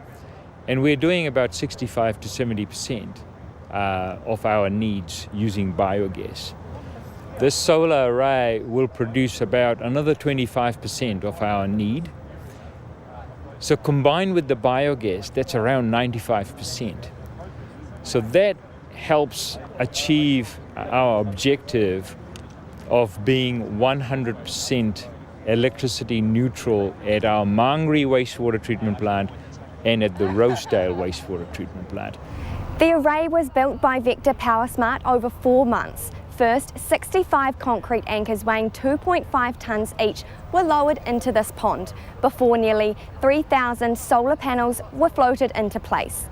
And we're doing about 65 to 70% of our needs using biogas. This solar array will produce about another 25% of our need. So combined with the biogas, that's around 95%. So that helps achieve our objective of being 100% electricity neutral at our Mangere Wastewater Treatment Plant and at the Rosedale Wastewater Treatment Plant. The array was built by Vector PowerSmart over 4 months. First, 65 concrete anchors weighing 2.5 tonnes each were lowered into this pond before nearly 3,000 solar panels were floated into place.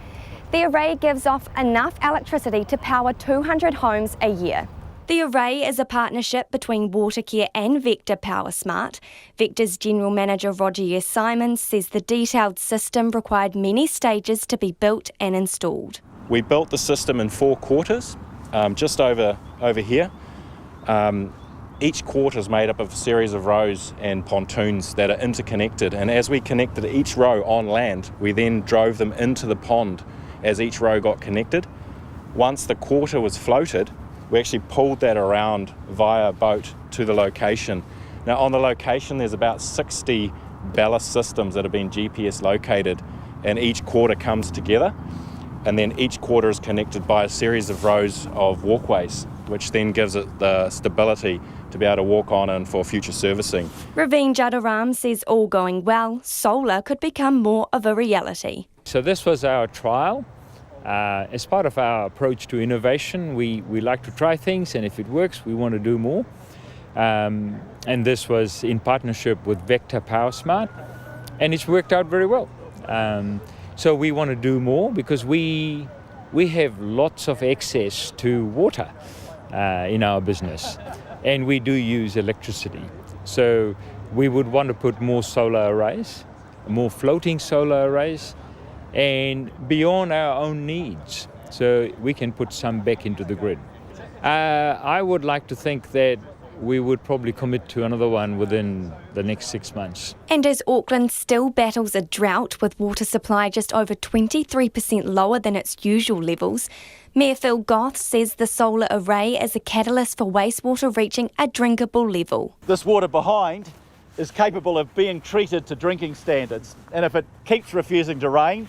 The array gives off enough electricity to power 200 homes a year. The array is a partnership between Watercare and Vector PowerSmart. Vector's General Manager Roger S. Simons says the detailed system required many stages to be built and installed. We built the system in 4 quarters, just over here. Each quarter is made up of a series of rows and pontoons that are interconnected, and as we connected each row on land, we then drove them into the pond as each row got connected. Once the quarter was floated, we actually pulled that around via boat to the location. Now on the location there's about 60 ballast systems that have been GPS located, and each quarter comes together, and then each quarter is connected by a series of rows of walkways, which then gives it the stability to be able to walk on and for future servicing. Raveen Jadaram says all going well, solar could become more of a reality. So this was our trial. As part of our approach to innovation, we like to try things, and if it works, we want to do more. And this was in partnership with Vector PowerSmart, and it's worked out very well. So we want to do more because we have lots of access to water in our business, and we do use electricity. So we would want to put more solar arrays, more floating solar arrays, and beyond our own needs, so we can put some back into the grid. I would like to think that we would probably commit to another one within the next 6 months. And as Auckland still battles a drought with water supply just over 23% lower than its usual levels, Mayor Phil Goth says the solar array is a catalyst for wastewater reaching a drinkable level. This water behind is capable of being treated to drinking standards, and if it keeps refusing to rain,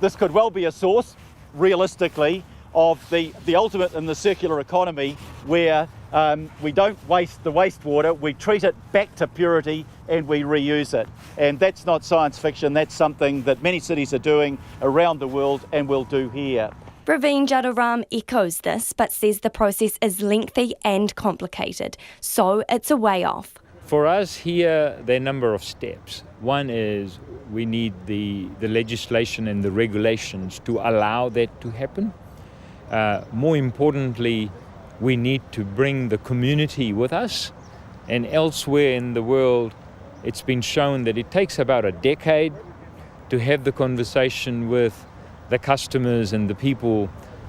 this could well be a source, realistically, of the ultimate in the circular economy, where we don't waste the wastewater, we treat it back to purity and we reuse it. And that's not science fiction, that's something that many cities are doing around the world and will do here. Raveen Jadaram echoes this, but says the process is lengthy and complicated, so it's a way off. For us here, there are a number of steps. One is we need the legislation and the regulations to allow that to happen. More importantly, we need to bring the community with us And elsewhere in the world, it's been shown that it takes about a decade to have the conversation with the customers and the people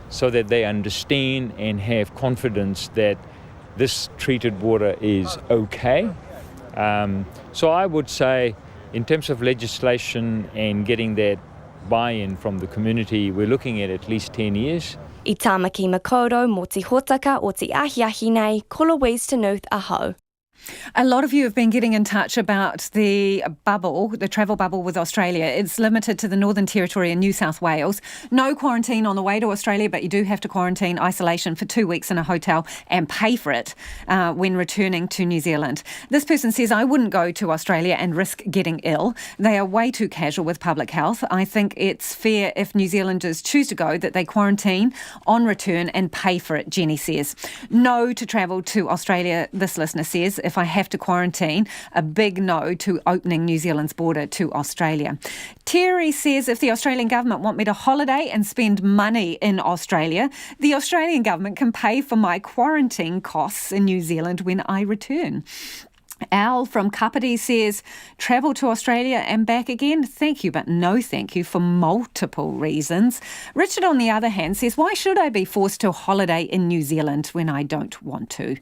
so that they understand and have confidence that this treated water is okay. So I would say, in terms of legislation and getting that buy-in from the community, we're looking at least 10 years. I tāmaki makaurau mō te hōtaka o te ahiahi nei, ko Louise Tenuth aho. A lot of you have been getting in touch about the bubble, the travel bubble with Australia. It's limited to the Northern Territory and New South Wales. No quarantine on the way to Australia, but you do have to quarantine isolation for 2 weeks in a hotel and pay for it when returning to New Zealand. This person says, I wouldn't go to Australia and risk getting ill. They are way too casual with public health. I think it's fair if New Zealanders choose to go that they quarantine on return and pay for it, Jenny says. No to travel to Australia, this listener says. If I have to quarantine, a big no to opening New Zealand's border to Australia. Terry says, if the Australian government want me to holiday and spend money in Australia, the Australian government can pay for my quarantine costs in New Zealand when I return. Al from Kapiti says, travel to Australia and back again? Thank you, but no thank you for multiple reasons. Richard, on the other hand, says, why should I be forced to holiday in New Zealand when I don't want to?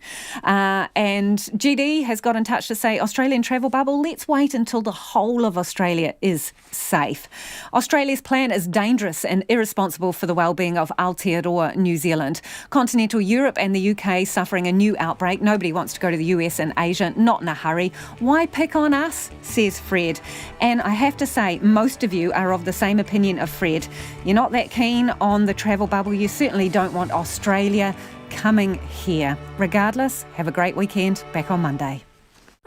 And GD has got in touch to say, Australian travel bubble, let's wait until the whole of Australia is safe. Australia's plan is dangerous and irresponsible for the well-being of Aotearoa New Zealand. Continental Europe and the UK suffering a new outbreak. Nobody wants to go to the US and Asia, not in a hurry. Why pick on us, says Fred. And I have to say, most of you are of the same opinion of Fred. You're not that keen on the travel bubble. You certainly don't want Australia coming here. Regardless, have a great weekend. Back on Monday.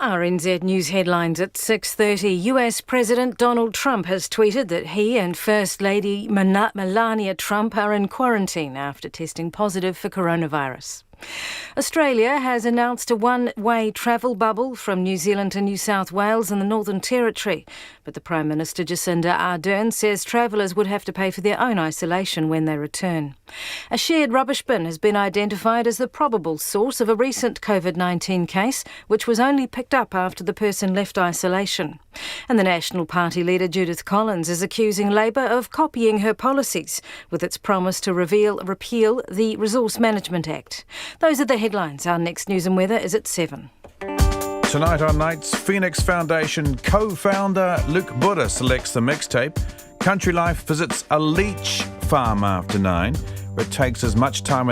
RNZ News headlines at 6:30. US President Donald Trump has tweeted that he and First Lady Melania Trump are in quarantine after testing positive for coronavirus. Australia has announced a one-way travel bubble from New Zealand to New South Wales and the Northern Territory. But the Prime Minister Jacinda Ardern says travellers would have to pay for their own isolation when they return. A shared rubbish bin has been identified as the probable source of a recent COVID-19 case, which was only picked up after the person left isolation. And the National Party leader Judith Collins is accusing Labour of copying her policies with its promise to repeal the Resource Management Act. Those are the headlines. Our next news and weather is at 7. Tonight on Nights, Phoenix Foundation co-founder Luke Buddha selects the mixtape. Country Life visits a leech farm after 9, where it takes as much time and